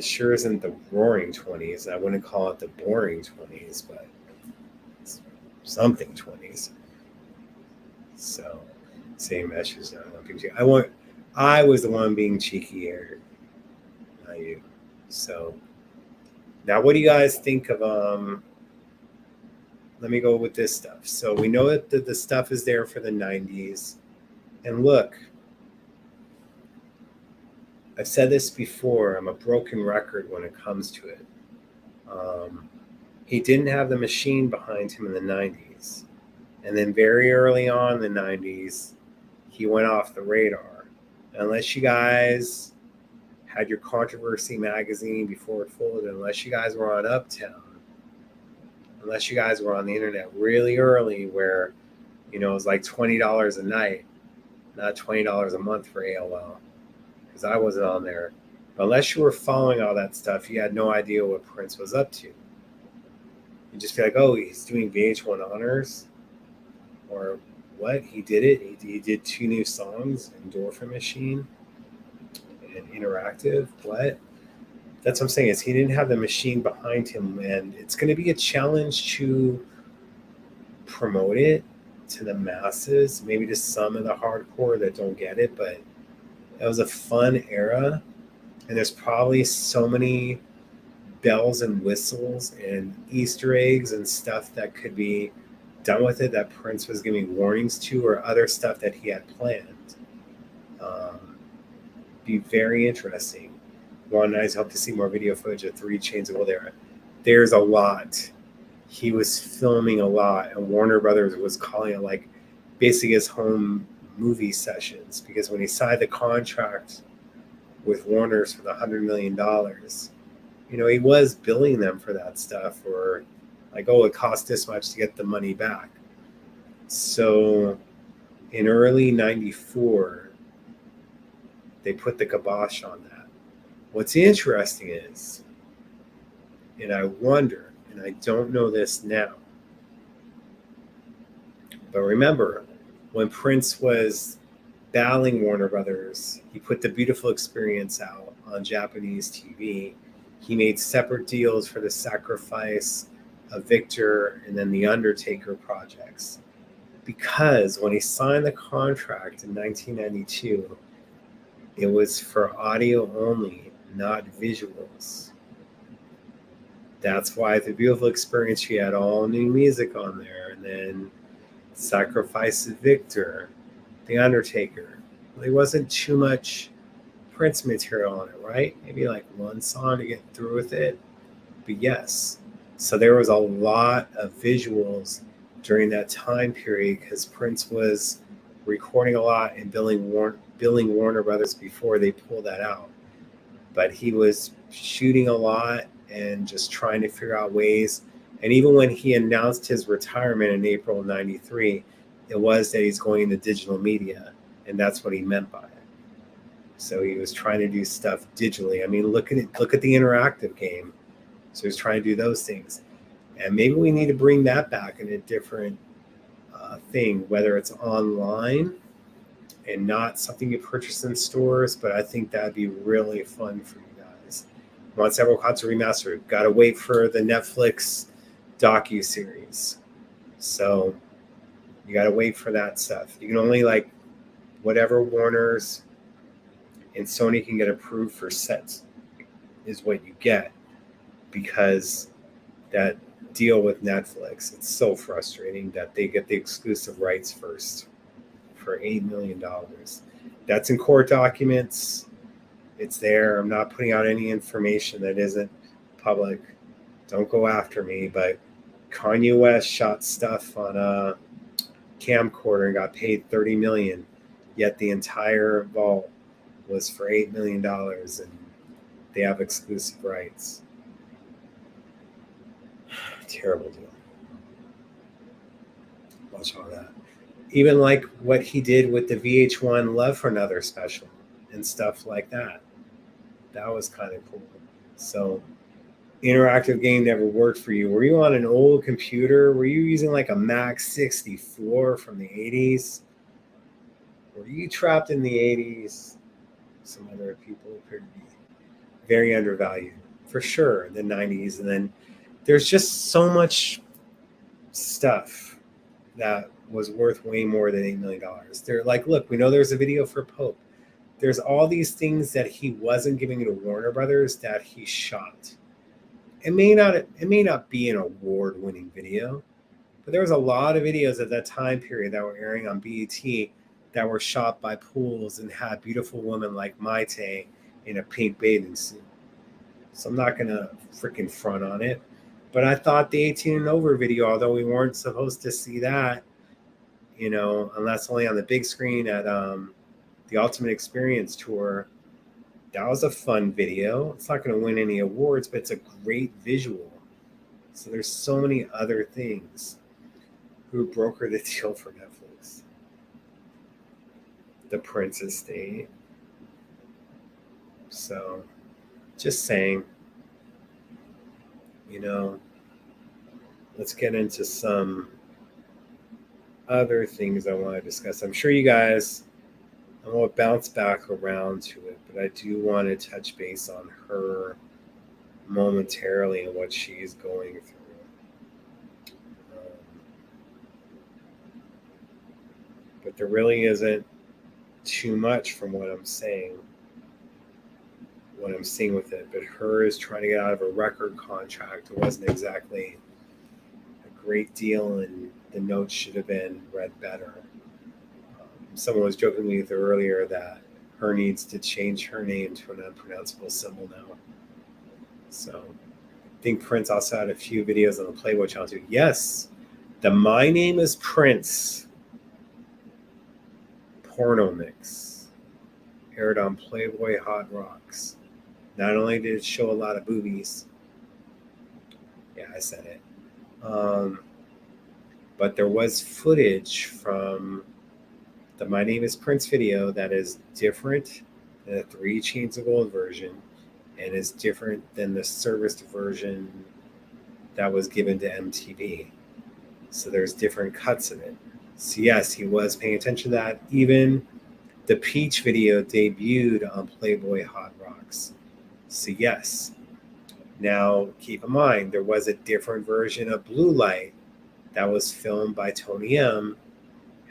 Speaker 1: sure isn't the roaring 20s. I wouldn't call it the boring 20s, but it's something 20s. So, same message. I was the one being cheeky here, not you. So, now what do you guys think of, let me go with this stuff. So we know that the stuff is there for the 90s. And look, I've said this before, I'm a broken record when it comes to it. He didn't have the machine behind him in the 90s. And then very early on in the 90s, he went off the radar. Unless you guys had your Controversy magazine before it folded, unless you guys were on Uptown, unless you guys were on the internet really early where, it was like $20 a night, not $20 a month for AOL. because I wasn't on there. But unless you were following all that stuff, you had no idea what Prince was up to. You just feel like, oh, he's doing VH1 honors, or what? He did it. He did 2 new songs, Endorphin Machine and Interactive. What? That's what I'm saying, is he didn't have the machine behind him, and it's going to be a challenge to promote it to the masses, maybe to some of the hardcore that don't get it, but it was a fun era, and there's probably so many bells and whistles and Easter eggs and stuff that could be done with it that Prince was giving warnings to, or other stuff that he had planned. Be very interesting. One, I hope to see more video footage of 3 Chainz of Gold era. There's a lot. He was filming a lot, and Warner Brothers was calling it like basically his home movie sessions, because when he signed the contract with Warner's for the $100 million, he was billing them for that stuff, or like, oh, it cost this much to get the money back. So in early 94, they put the kibosh on that. What's interesting is, and I wonder, and I don't know this now, but remember, when Prince was battling Warner Brothers, he put the Beautiful Experience out on Japanese TV. He made separate deals for the Sacrifice of Victor and then the Undertaker projects. Because when he signed the contract in 1992, it was for audio only, not visuals. That's why the Beautiful Experience, he had all new music on there. And then Sacrifice of Victor, The Undertaker. There wasn't too much Prince material on it, right? Maybe like 1 song to get through with it. But yes, so there was a lot of visuals during that time period, because Prince was recording a lot and billing Warner Brothers before they pulled that out. But he was shooting a lot and just trying to figure out ways. And even when he announced his retirement in April of 93, it was that he's going into digital media, and that's what he meant by it. So he was trying to do stuff digitally. I mean, look at the interactive game. So he's trying to do those things. And maybe we need to bring that back in a different thing, whether it's online and not something you purchase in stores. But I think that'd be really fun for you guys. Want several concert remastered? Got to wait for the Netflix docu-series. So you got to wait for that stuff. You can only whatever Warner's and Sony can get approved for sets is what you get, because that deal with Netflix, it's so frustrating that they get the exclusive rights first for $8 million. That's in court documents. It's there. I'm not putting out any information that isn't public. Don't go after me, but Kanye West shot stuff on a camcorder and got paid $30 million, yet the entire vault was for $8 million, and they have exclusive rights. Terrible deal. Watch all that. Even like what he did with the VH1 Love for Another special and stuff like that. That was kind of cool. So, interactive game never worked for you. Were you on an old computer? Were you using like a Mac 64 from the 80s? Were you trapped in the 80s? Some other people appear to be very undervalued, for sure, in the 90s. And then there's just so much stuff that was worth way more than $8 million. They're like, look, we know there's a video for Pope. There's all these things that he wasn't giving to Warner Brothers that he shot. It may not be an award-winning video, but there was a lot of videos at that time period that were airing on BET that were shot by pools and had beautiful women like Maite in a pink bathing suit. So I'm not going to freaking front on it. But I thought the 18 and over video, although we weren't supposed to see that, unless only on the big screen at the Ultimate Experience Tour, that was a fun video. It's not going to win any awards, but it's a great visual. So there's so many other things. Who brokered the deal for Netflix? The Prince estate. So just saying, let's get into some other things I want to discuss. I'm sure you guys, I will bounce back around to it, but I do want to touch base on her momentarily and what she's going through. But there really isn't too much from what I'm saying, what I'm seeing with it. But her is trying to get out of a record contract. It wasn't exactly a great deal, and the notes should have been read better. Someone was joking with her earlier that her needs to change her name to an unpronounceable symbol now. So I think Prince also had a few videos on the Playboy channel too. Yes, the My Name is Prince porno mix aired on Playboy Hot Rocks. Not only did it show a lot of boobies, yeah, I said it, but there was footage from the My Name is Prince video that is different than the 3 Chains of Gold version and is different than the serviced version that was given to MTV. So there's different cuts of it. So yes, he was paying attention to that. Even the Peach video debuted on Playboy Hot Rocks. So yes. Now keep in mind, there was a different version of Blue Light that was filmed by Tony M.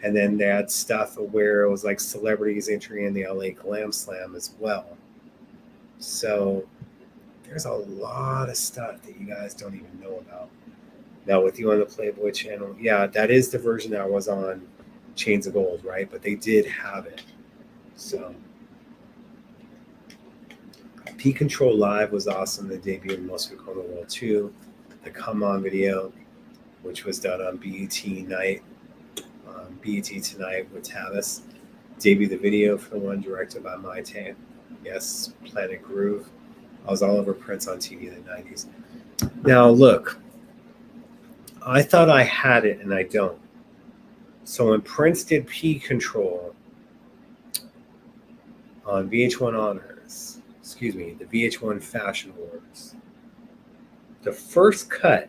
Speaker 1: And then they had stuff where it was like celebrities entering in the LA Glam Slam as well. So there's a lot of stuff that you guys don't even know about. Now with you on the Playboy channel, yeah, that is the version that was on Chains of Gold, right? But they did have it. So P Control Live was awesome. They debuted in Most People in the World too. The Come On video, which was done on BET Night. BET Tonight with Tavis. Debuted the video for the one directed by Maite. Yes, Planet Groove. I was all over Prince on TV in the 90s. Now, look, I thought I had it and I don't. So when Prince did P Control on VH1 Honors, the VH1 Fashion Awards, the first cut,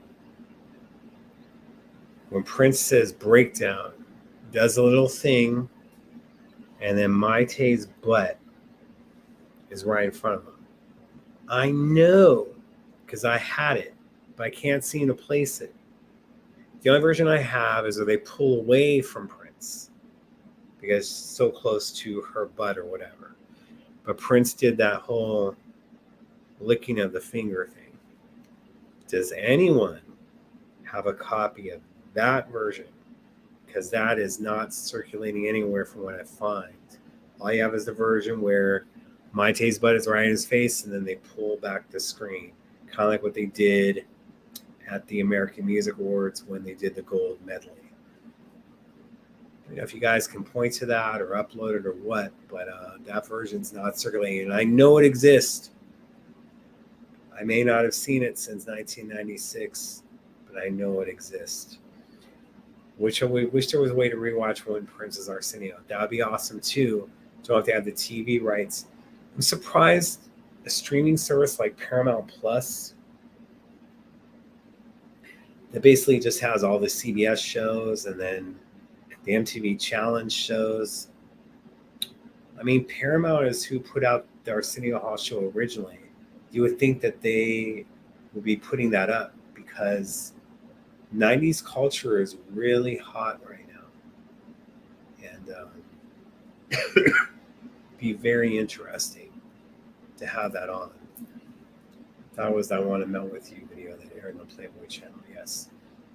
Speaker 1: when Prince says breakdown, does a little thing, and then Maite's butt is right in front of him. I know, because I had it, but I can't seem to place it. The only version I have is where they pull away from Prince, because it's so close to her butt or whatever. But Prince did that whole licking of the finger thing. Does anyone have a copy of that version? Because that is not circulating anywhere from what I find. All you have is the version where Maite's butt is right in his face and then they pull back the screen. Kind of like what they did at the American Music Awards when they did the gold medley. If you guys can point to that or upload it or what, but that version's not circulating. And I know it exists. I may not have seen it since 1996, but I know it exists. Wish there was a way to rewatch when Prince's Arsenio. That would be awesome too. Don't have to have the TV rights. I'm surprised a streaming service like Paramount Plus that basically just has all the CBS shows and then the MTV Challenge shows. I mean, Paramount is who put out the Arsenio Hall show originally. You would think that they would be putting that up because 90s culture is really hot right now. And be very interesting to have that on. That was the I Want to Melt With You video that aired on the Playboy channel.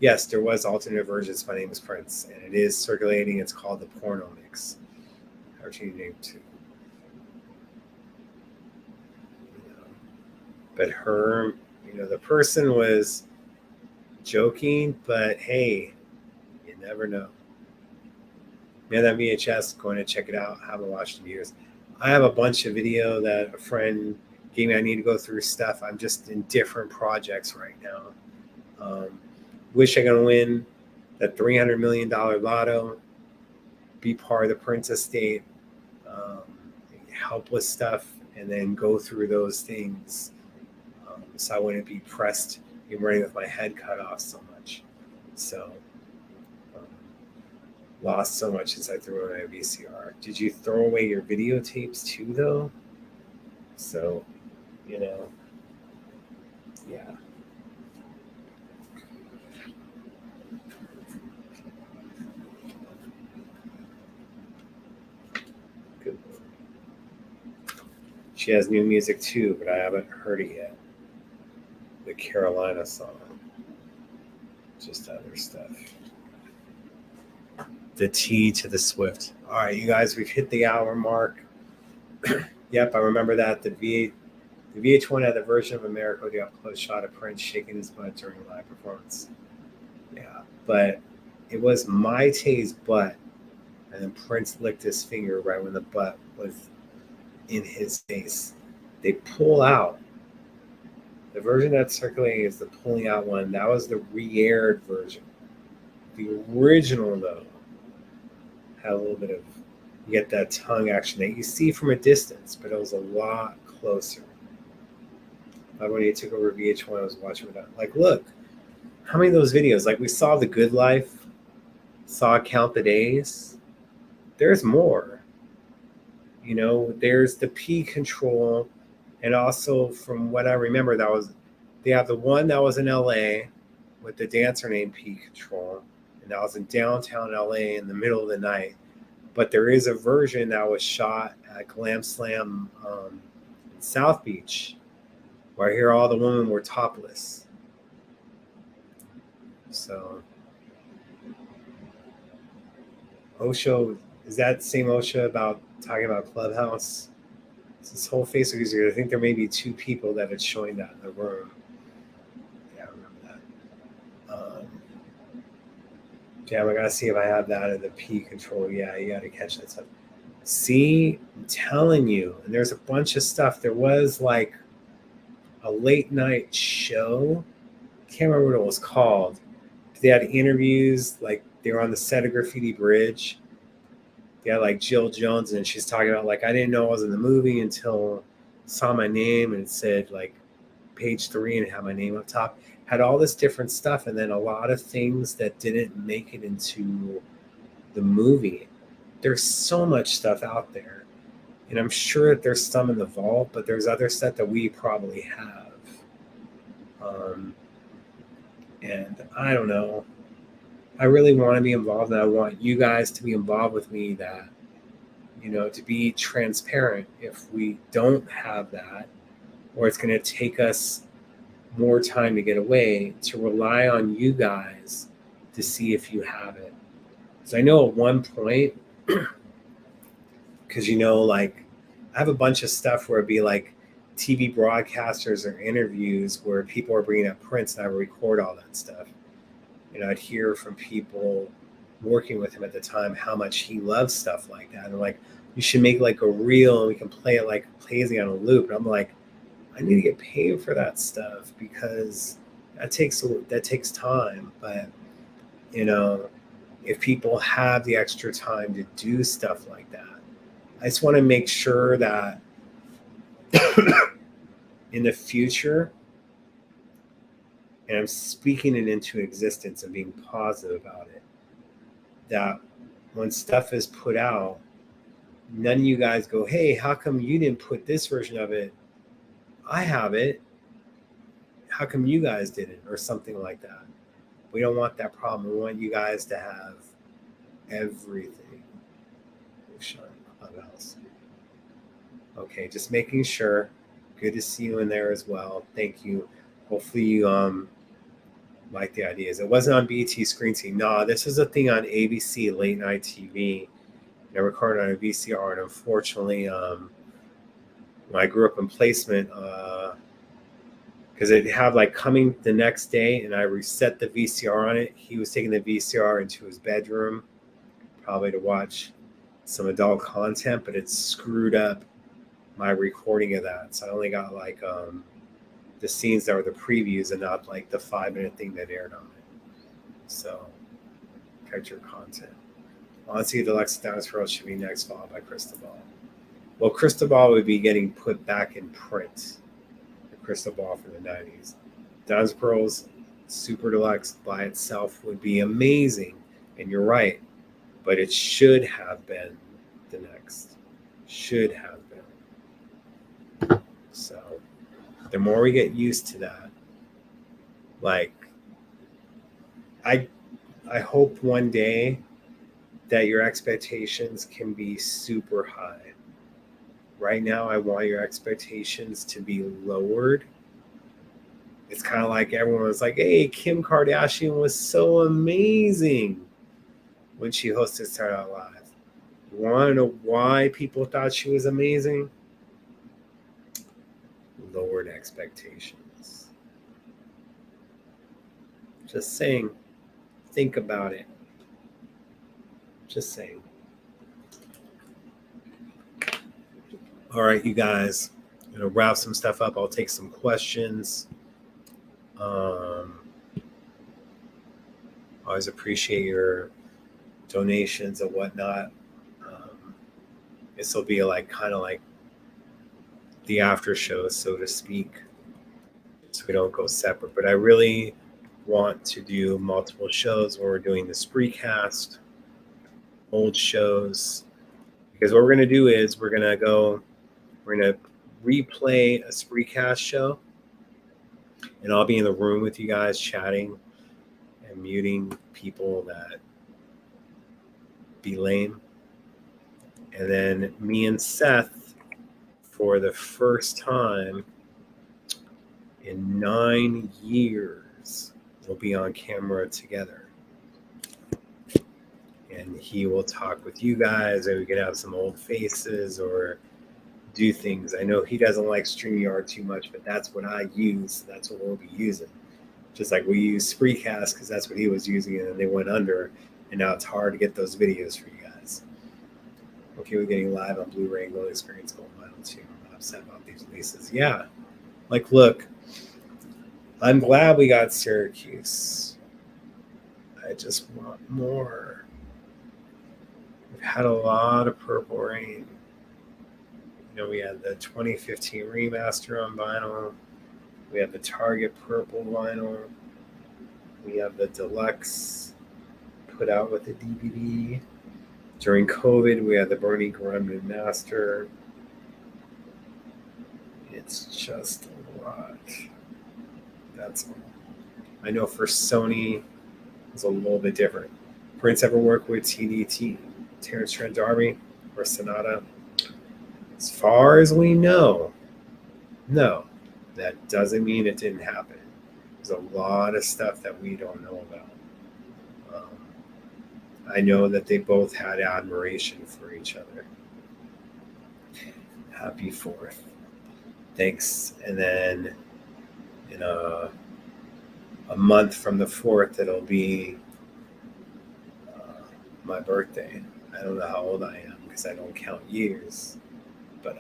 Speaker 1: Yes, there was alternate versions. My Name is Prince, and it is circulating. It's called the Porno Mix. How should you name it too? But her, the person was joking, but hey, you never know. Man, that VHS, going to check it out. Haven't watched it in years. I have a bunch of video that a friend gave me. I need to go through stuff. I'm just in different projects right now. Wish I could win that $300 million lotto, be part of the Prince estate, help with stuff, and then go through those things, so I wouldn't be pressed and running with my head cut off so much. So lost so much since I threw away my VCR. Did you throw away your videotapes too, though? So, yeah. Good. She has new music too, but I haven't heard it yet. The Carolina song. Just other stuff. The T to the Swift. All right, you guys, we've hit the hour mark. Yep, I remember that. The VH1 had the version of America with the up-close shot of Prince shaking his butt during a live performance. Yeah, but it was Maite's butt, and then Prince licked his finger right when the butt was in his face. They pull out. The version that's circulating is the pulling out one. That was the re-aired version. The original, though, had a little bit of, you get that tongue action that you see from a distance, but it was a lot closer. Like when he took over VH1, I was watching it. Like, look, how many of those videos? Like, we saw The Good Life, saw Count the Days. There's more. There's the P control. And also, from what I remember, they have the one that was in LA with the dancer named P Control. And that was in downtown LA in the middle of the night. But there is a version that was shot at Glam Slam in South Beach, where I hear all the women were topless. So, Osho, is that the same Osho about talking about Clubhouse? It's this whole Facebook user. I think there may be two people that had joined that in the room. Yeah, I remember that. Damn, I gotta see if I have that in the P control. Yeah, you gotta catch that stuff. See, I'm telling you, and there's a bunch of stuff. There was like a late night show. Can't remember what it was called. They had interviews, like they were on the set of Graffiti Bridge. They had like Jill Jones, and she's talking about like, I didn't know I was in the movie until I saw my name and it said like page 3 and it had my name up top. Had all this different stuff, and then a lot of things that didn't make it into the movie. There's so much stuff out there, and I'm sure that there's some in the vault, but there's other stuff that we probably have. And I don't know. I really want to be involved, and I want you guys to be involved with me, that, to be transparent. If we don't have that, or it's going to take us more time to get away, to rely on you guys to see if you have it. So I know at one point, because, like, I have a bunch of stuff where it'd be like TV broadcasters or interviews where people are bringing up Prince, and I would record all that stuff. I'd hear from people working with him at the time how much he loves stuff like that. And like, you should make like a reel and we can play it like plays on a loop. And I'm like, I need to get paid for that stuff, because that takes time. But if people have the extra time to do stuff like that, I just want to make sure that in the future, and I'm speaking it into existence and being positive about it, that when stuff is put out, none of you guys go, hey, how come you didn't put this version of it? I have it. How come you guys didn't? Or something like that. We don't want that problem. We want you guys to have everything. Clubhouse. Okay, just making sure. Good to see you in there as well. Thank you. Hopefully you like the ideas. It wasn't on BT Screen Team. No, this is a thing on ABC late night TV. I recorded on a VCR, and unfortunately, when I grew up in placement, because it'd have like coming the next day, and I reset the VCR on it. He was taking the VCR into his bedroom, probably to watch some adult content, but it screwed up my recording of that. So I only got like the scenes that were the previews and not like the 5-minute thing that aired on it. So, catch your content. Honestly, the Deluxe Downs World should be next, followed by Cristobal. Well, crystal ball would be getting put back in print. The crystal ball from the 90s. Diamonds and Pearls Super Deluxe by itself would be amazing. And you're right. But it should have been the next. Should have been. So the more we get used to that, like I hope one day that your expectations can be super high. Right now, I want your expectations to be lowered. It's kind of like everyone was like, hey, Kim Kardashian was so amazing when she hosted Saturday Night Live. You want to know why people thought she was amazing? Lowered expectations. Just saying. Think about it. Just saying. All right, you guys. I'm going to wrap some stuff up. I'll take some questions. Always appreciate your donations and whatnot. This will be like kind of like the after show, so to speak, so we don't go separate. But I really want to do multiple shows where we're doing the Spreecast, old shows, because what we're going to do is we're going to replay a Spreecast show, and I'll be in the room with you guys chatting and muting people that be lame. And then me and Seth, for the first time in 9 years, will be on camera together. And he will talk with you guys, and we can have some old faces or do things. I know he doesn't like StreamYard too much, but that's what I use. That's what we'll be using. Just like we use Spreecast because that's what he was using, and then they went under, and now it's hard to get those videos for you guys. Okay, we're getting live on Blu-ray and Golden Experience Gold Vinyl too. I'm upset about these releases. Yeah, like look, I'm glad we got Syracuse. I just want more. We've had a lot of Purple Rain. You know, we had the 2015 remaster on vinyl. We have the Target Purple vinyl. We have the deluxe put out with the DVD. During COVID, we had the Bernie Grundman Master. It's just a lot. That's all. I know for Sony, it's a little bit different. Prince ever worked with TDT, Terrence Trent D'Arby, or Sonata? As far as we know, no. That doesn't mean it didn't happen. There's a lot of stuff that we don't know about. I know that they both had admiration for each other. Happy 4th. Thanks. And then in a month from the 4th, it'll be my birthday. I don't know how old I am because I don't count years. But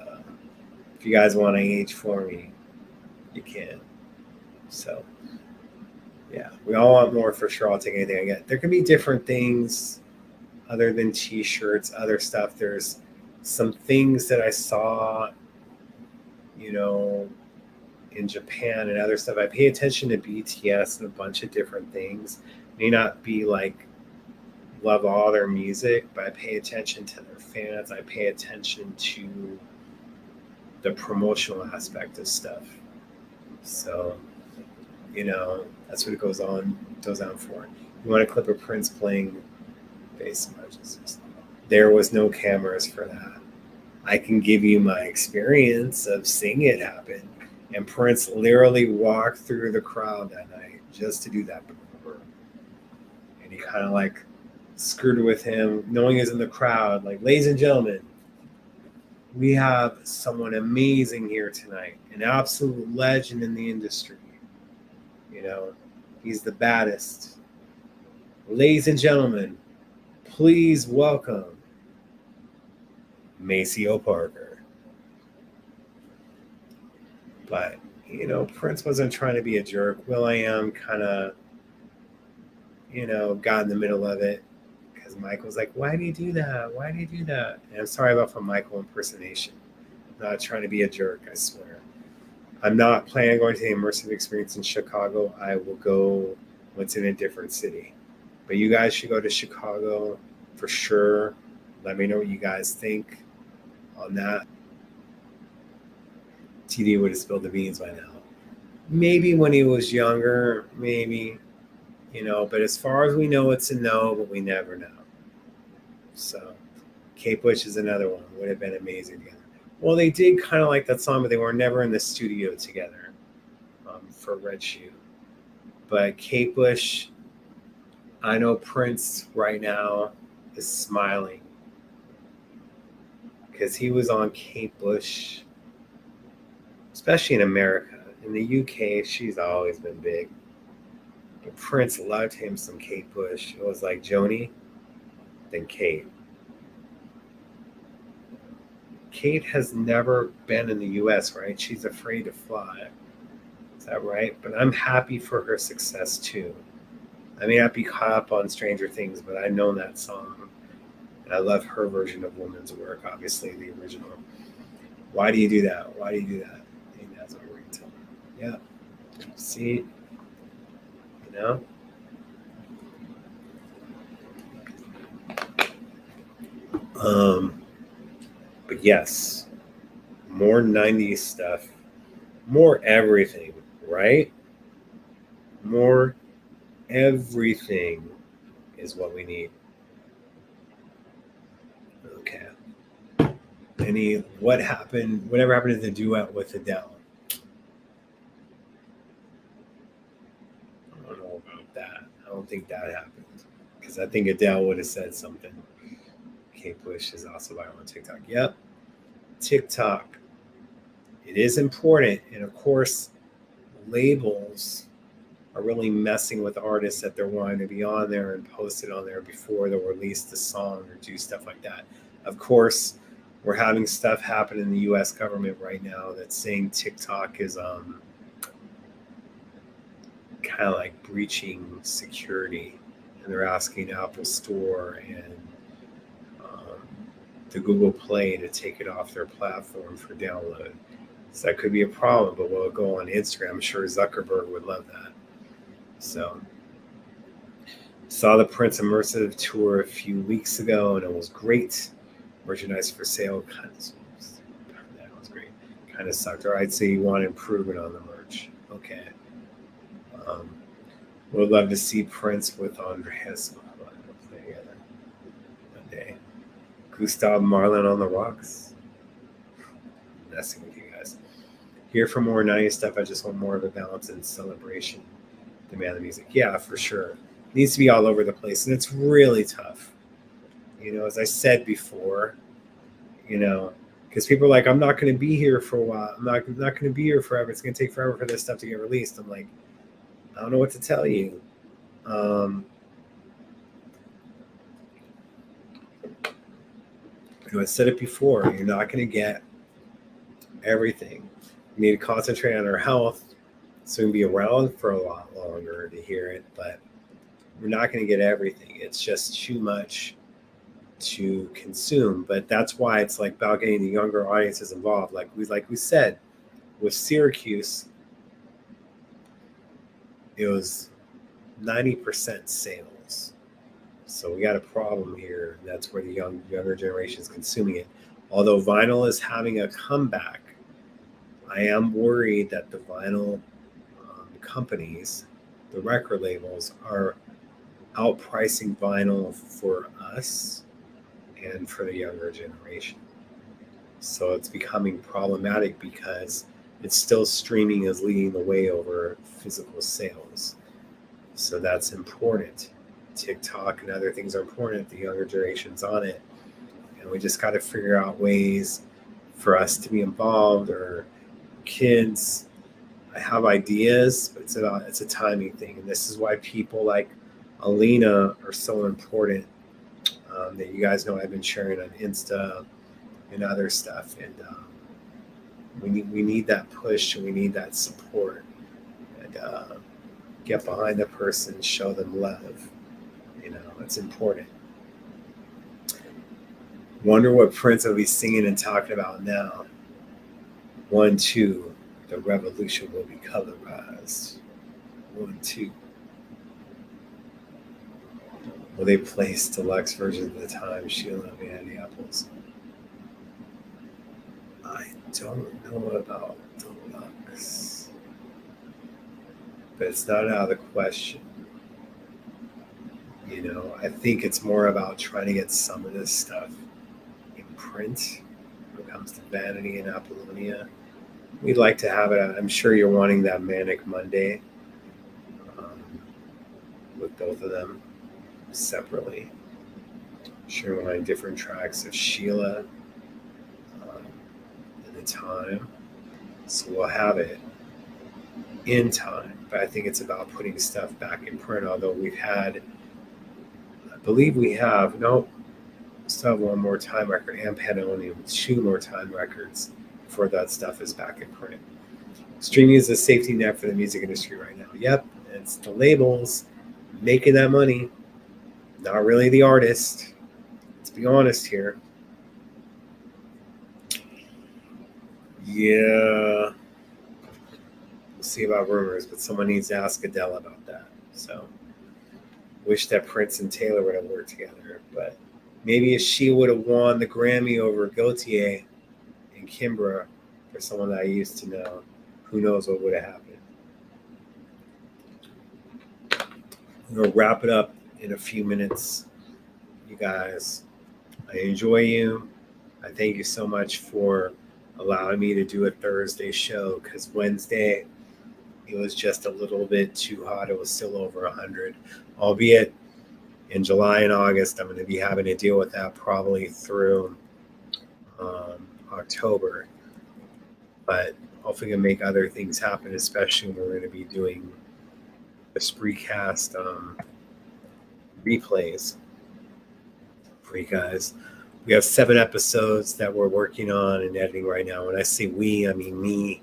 Speaker 1: if you guys want to age for me, you can. So, yeah, we all want more for sure. I'll take anything I get. There can be different things other than t-shirts, other stuff. There's some things that I saw, you know, in Japan and other stuff. I pay attention to BTS and a bunch of different things. May not be like love all their music, but I pay attention to their fans. I pay attention to the promotional aspect of stuff. So, you know, that's what it goes on for. You want a clip of Prince playing bass emergencies. There was no cameras for that. I can give you my experience of seeing it happen. And Prince literally walked through the crowd that night just to do that. And he kind of like skirted with him, knowing he was in the crowd, like, ladies and gentlemen, we have someone amazing here tonight, an absolute legend in the industry. You know, he's the baddest. Ladies and gentlemen, please welcome Maceo Parker. But, you know, Prince wasn't trying to be a jerk. will.i.am kind of, you know, got in the middle of it because Michael was like, why do you do that? Why do you do that? And I'm sorry about the Michael impersonation. Not trying to be a jerk, I swear. I'm not planning on going to the immersive experience in Chicago. I will go once in a different city. But you guys should go to Chicago for sure. Let me know what you guys think on that. TD would have spilled the beans by now. Maybe when he was younger, maybe, but as far as we know, it's a no, but we never know. So Kate Bush is another one. Would have been amazing together. Well, they did kind of like that song, but they were never in the studio together for Reissue. But Kate Bush, I know Prince right now is smiling because he was on Kate Bush, especially in America. In the UK, she's always been big. But Prince loved him some Kate Bush. It was like Joni, then Kate. Kate has never been in the US, right? She's afraid to fly. Is that right? But I'm happy for her success too. I may not be caught up on Stranger Things, but I know that song. And I love her version of Woman's Work, obviously the original. Why do you do that? Why do you do that? I think that's what we're going to tell her. Yeah. See? But yes, more 90s stuff, more everything, right? More everything is what we need. Okay. Whatever happened to the duet with Adele? I don't know about that. I don't think that happened. Because I think Adele would have said something. Kate Bush is also viral on TikTok. Yep. TikTok. It is important. And of course, labels are really messing with artists that they're wanting to be on there and post it on there before they'll release the song or do stuff like that. Of course, we're having stuff happen in the US government right now that's saying TikTok is kind of like breaching security. And they're asking Apple Store and the Google Play to take it off their platform for download. So that could be a problem, but will it go on Instagram? I'm sure Zuckerberg would love that. So, saw the Prince Immersive tour a few weeks ago, and it was great. Merchandise for sale, that was great. Kind of sucked. Or I'd say you want improvement on the merch. Okay. Would love to see Prince with Andreas together one day. Gustav Marlin on the rocks. Messing with you guys. Here for more 90s stuff. I just want more of a balance and celebration. Demand the music. Yeah, for sure. It needs to be all over the place. And it's really tough. As I said before, because people are like, I'm not going to be here for a while. I'm not going to be here forever. It's going to take forever for this stuff to get released. I'm like, I don't know what to tell you. I said it before, you're not going to get everything. We need to concentrate on our health so we can be around for a lot longer to hear it, but we're not going to get everything. It's just too much to consume. But that's why it's like about getting the younger audiences involved. Like we said, with Syracuse, it was 90% sales. So we got a problem here. That's where the younger generation is consuming it. Although vinyl is having a comeback, I am worried that the vinyl companies, the record labels, are outpricing vinyl for us and for the younger generation. So it's becoming problematic because it's still streaming is leading the way over physical sales. So that's important. TikTok and other things are important. The younger generation's on it. And we just got to figure out ways for us to be involved, or kids. I have ideas, but it's a timing thing. And this is why people like Alina are so important, that you guys know I've been sharing on Insta and other stuff. And we need that push, and we need that support. And get behind the person, show them love. It's important. Wonder what Prince will be singing and talking about now. 1, 2. The revolution will be colorized. 1, 2. Will they place deluxe versions of the time Sheila and Apples? I don't know about deluxe, but it's not out of the question. I think it's more about trying to get some of this stuff in print when it comes to Vanity and Apollonia. We'd like to have it. I'm sure you're wanting that Manic Monday with both of them separately. I'm sure you're wanting different tracks of Sheila and the time. So we'll have it in time. But I think it's about putting stuff back in print, although we've had, I believe we have, still have one more time record and Panonium, 2 more time records before that stuff is back in print. Streaming is a safety net for the music industry right now. Yep, it's the labels making that money, not really the artist. Let's be honest here. Yeah, we'll see about rumors, but someone needs to ask Adele about that. So, wish that Prince and Taylor would have worked together, but maybe if she would have won the Grammy over Gaultier and Kimbra, for someone that I used to know, who knows what would have happened. I'm going to wrap it up in a few minutes. You guys, I enjoy you. I thank you so much for allowing me to do a Thursday show, because Wednesday, it was just a little bit too hot. It was still over 100, albeit in July and August, I'm going to be having to deal with that probably through October. But hopefully, we can make other things happen, especially when we're going to be doing the Spreecast replays for you guys. We have 7 episodes that we're working on and editing right now. When I say we, I mean me.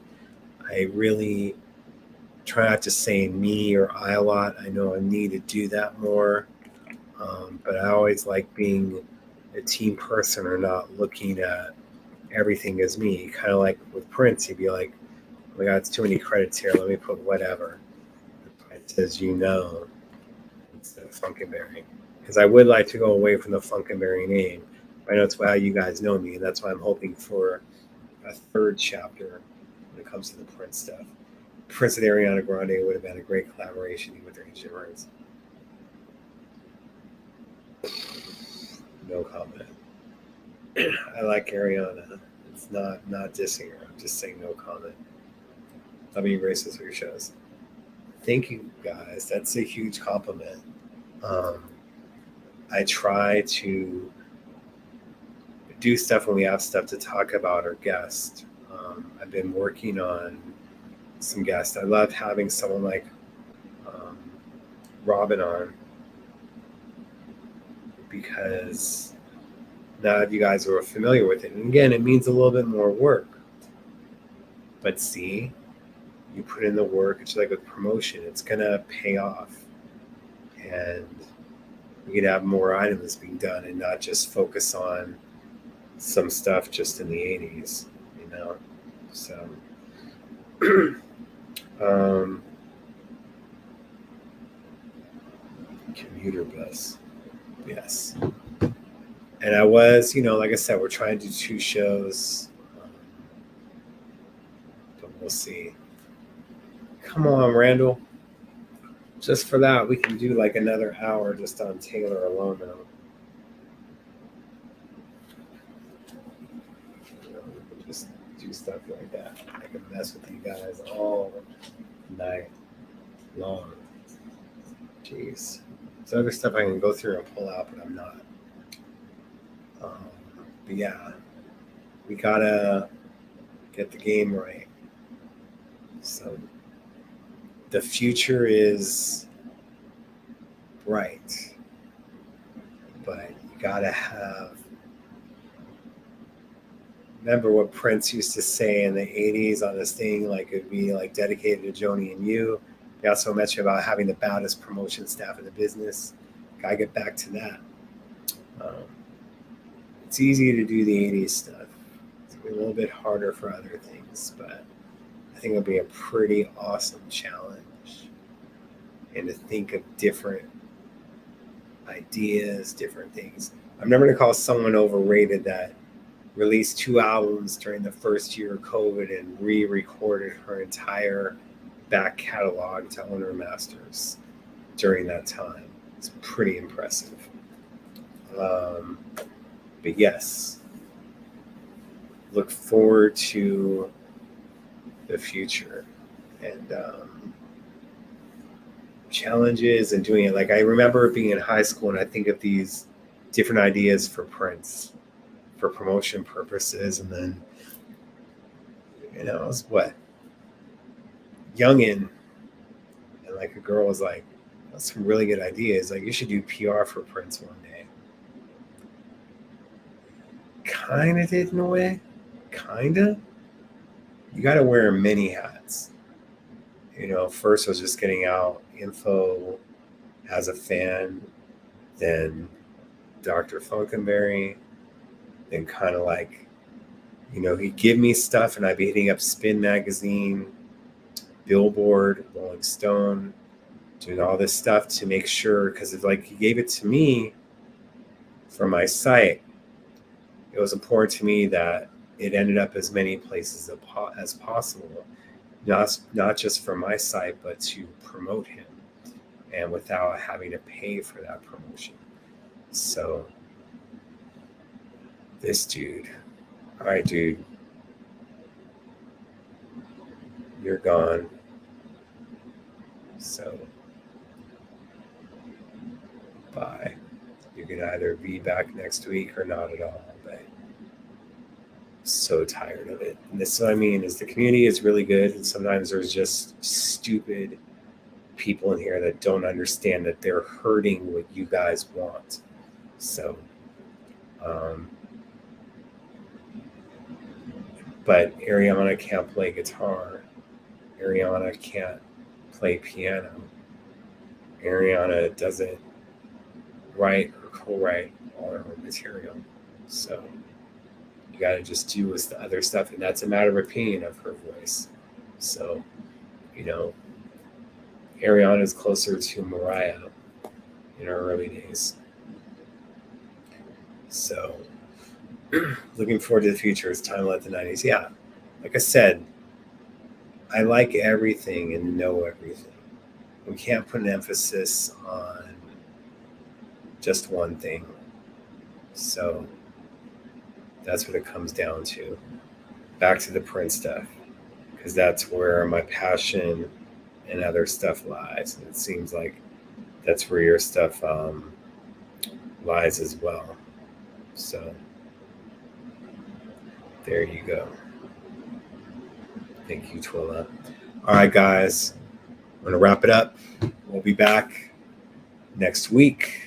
Speaker 1: I really try not to say me or I a lot. I know I need to do that more. But I always like being a team person or not looking at everything as me. Kind of like with Prince, he'd be like, oh my God, it's too many credits here. Let me put whatever. It says, instead of Funkenberry. Because I would like to go away from the Funkenberry name. I know it's how you guys know me, and that's why I'm hoping for a 3rd chapter when it comes to the Prince stuff. Prince and Ariana Grande would have been a great collaboration with their H.E.R. No comment. I like Ariana. It's not dissing her. I'm just saying no comment. I'll be racist for your shows. Thank you, guys. That's a huge compliment. I try to do stuff when we have stuff to talk about or guest. I've been working on some guests. I love having someone like Robin on, because now you guys are familiar with it. And again, it means a little bit more work. But see, you put in the work, it's like with promotion, it's going to pay off. And we can have more items being done and not just focus on some stuff just in the 80s, So, commuter bus. Yes. And I was, like I said, we're trying to do 2 shows. But we'll see. Come on, Randall. Just for that, we can do like another hour just on Taylor alone now. We can just do stuff like that. I can mess with you guys all night long. Jeez. There's other stuff I can go through and pull out, but I'm not. But yeah, we gotta get the game right. So the future is bright, but you gotta have. Remember what Prince used to say in the 80s on this thing, like it'd be like dedicated to Joni and you. He also mentioned about having the baddest promotion staff in the business. Gotta get back to that. It's easy to do the 80s stuff. be a little bit harder for other things, but I think it'll be a pretty awesome challenge. And to think of different ideas, different things. I'm never going to call someone overrated that released 2 albums during the first year of COVID and re-recorded her entire back catalog to own her masters during that time. It's pretty impressive. But yes, look forward to the future and challenges and doing it. Like I remember being in high school and I think of these different ideas for prints for promotion purposes, and then I was youngin', and like a girl was like, that's some really good ideas, like you should do PR for prints one day. Kind of did in a way, you got to wear many hats. First I was just getting out info as a fan, then Drfunkenberry, then kind of like, he'd give me stuff and I'd be hitting up Spin Magazine, Billboard, Rolling Stone, doing all this stuff to make sure, because it's like he gave it to me for my site. It was important to me that it ended up as many places as possible, not just for my site, but to promote him and without having to pay for that promotion. So this dude, all right, dude, you're gone. So bye. You can either be back next week or not at all. But I'm so tired of it. And this is what I mean, is the community is really good, and sometimes there's just stupid people in here that don't understand that they're hurting what you guys want. So but Ariana can't play guitar. Ariana can't play piano. Ariana doesn't write or co-write all her own material. So you got to just do with the other stuff. And that's a matter of opinion of her voice. So, Ariana is closer to Mariah in her early days. So looking forward to the future. It's time to let the 90s. Yeah, like I said, I like everything and know everything. We can't put an emphasis on just one thing. So that's what it comes down to. Back to the print stuff, because that's where my passion and other stuff lies. And it seems like that's where your stuff lies as well. So there you go. Thank you, Twilla. All right, guys, I'm going to wrap it up. We'll be back next week.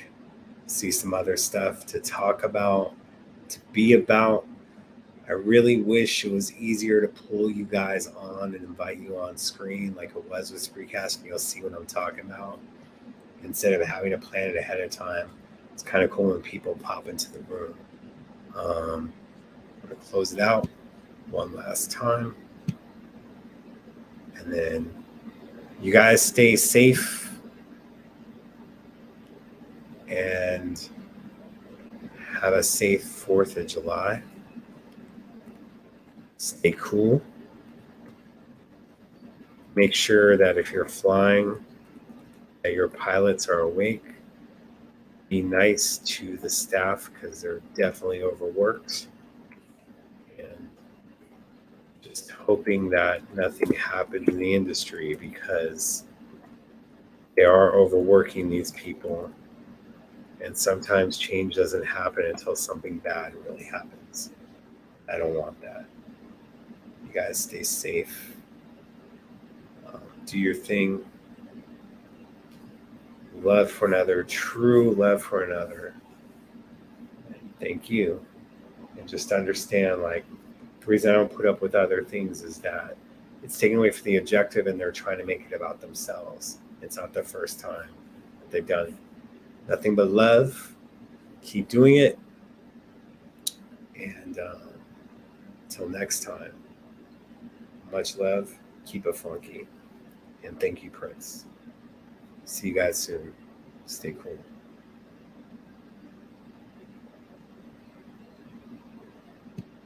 Speaker 1: See some other stuff to talk about, to be about. I really wish it was easier to pull you guys on and invite you on screen like it was with Spreecast, and you'll see what I'm talking about instead of having to plan it ahead of time. It's kind of cool when people pop into the room. I'm going to close it out one last time. And then you guys stay safe and have a safe 4th of July. Stay cool. Make sure that if you're flying, that your pilots are awake. Be nice to the staff because they're definitely overworked. And just hoping that nothing happened in the industry, because they are overworking these people. And sometimes change doesn't happen until something bad really happens. I don't want that. You guys stay safe. Do your thing. Love for another, true love for another. And thank you. And just understand, like, the reason I don't put up with other things is that it's taken away from the objective and they're trying to make it about themselves. It's not the first time that they've done nothing but love. Keep doing it. And Till next time, much love, keep it funky, and thank you, Prince. See you guys soon. Stay cool.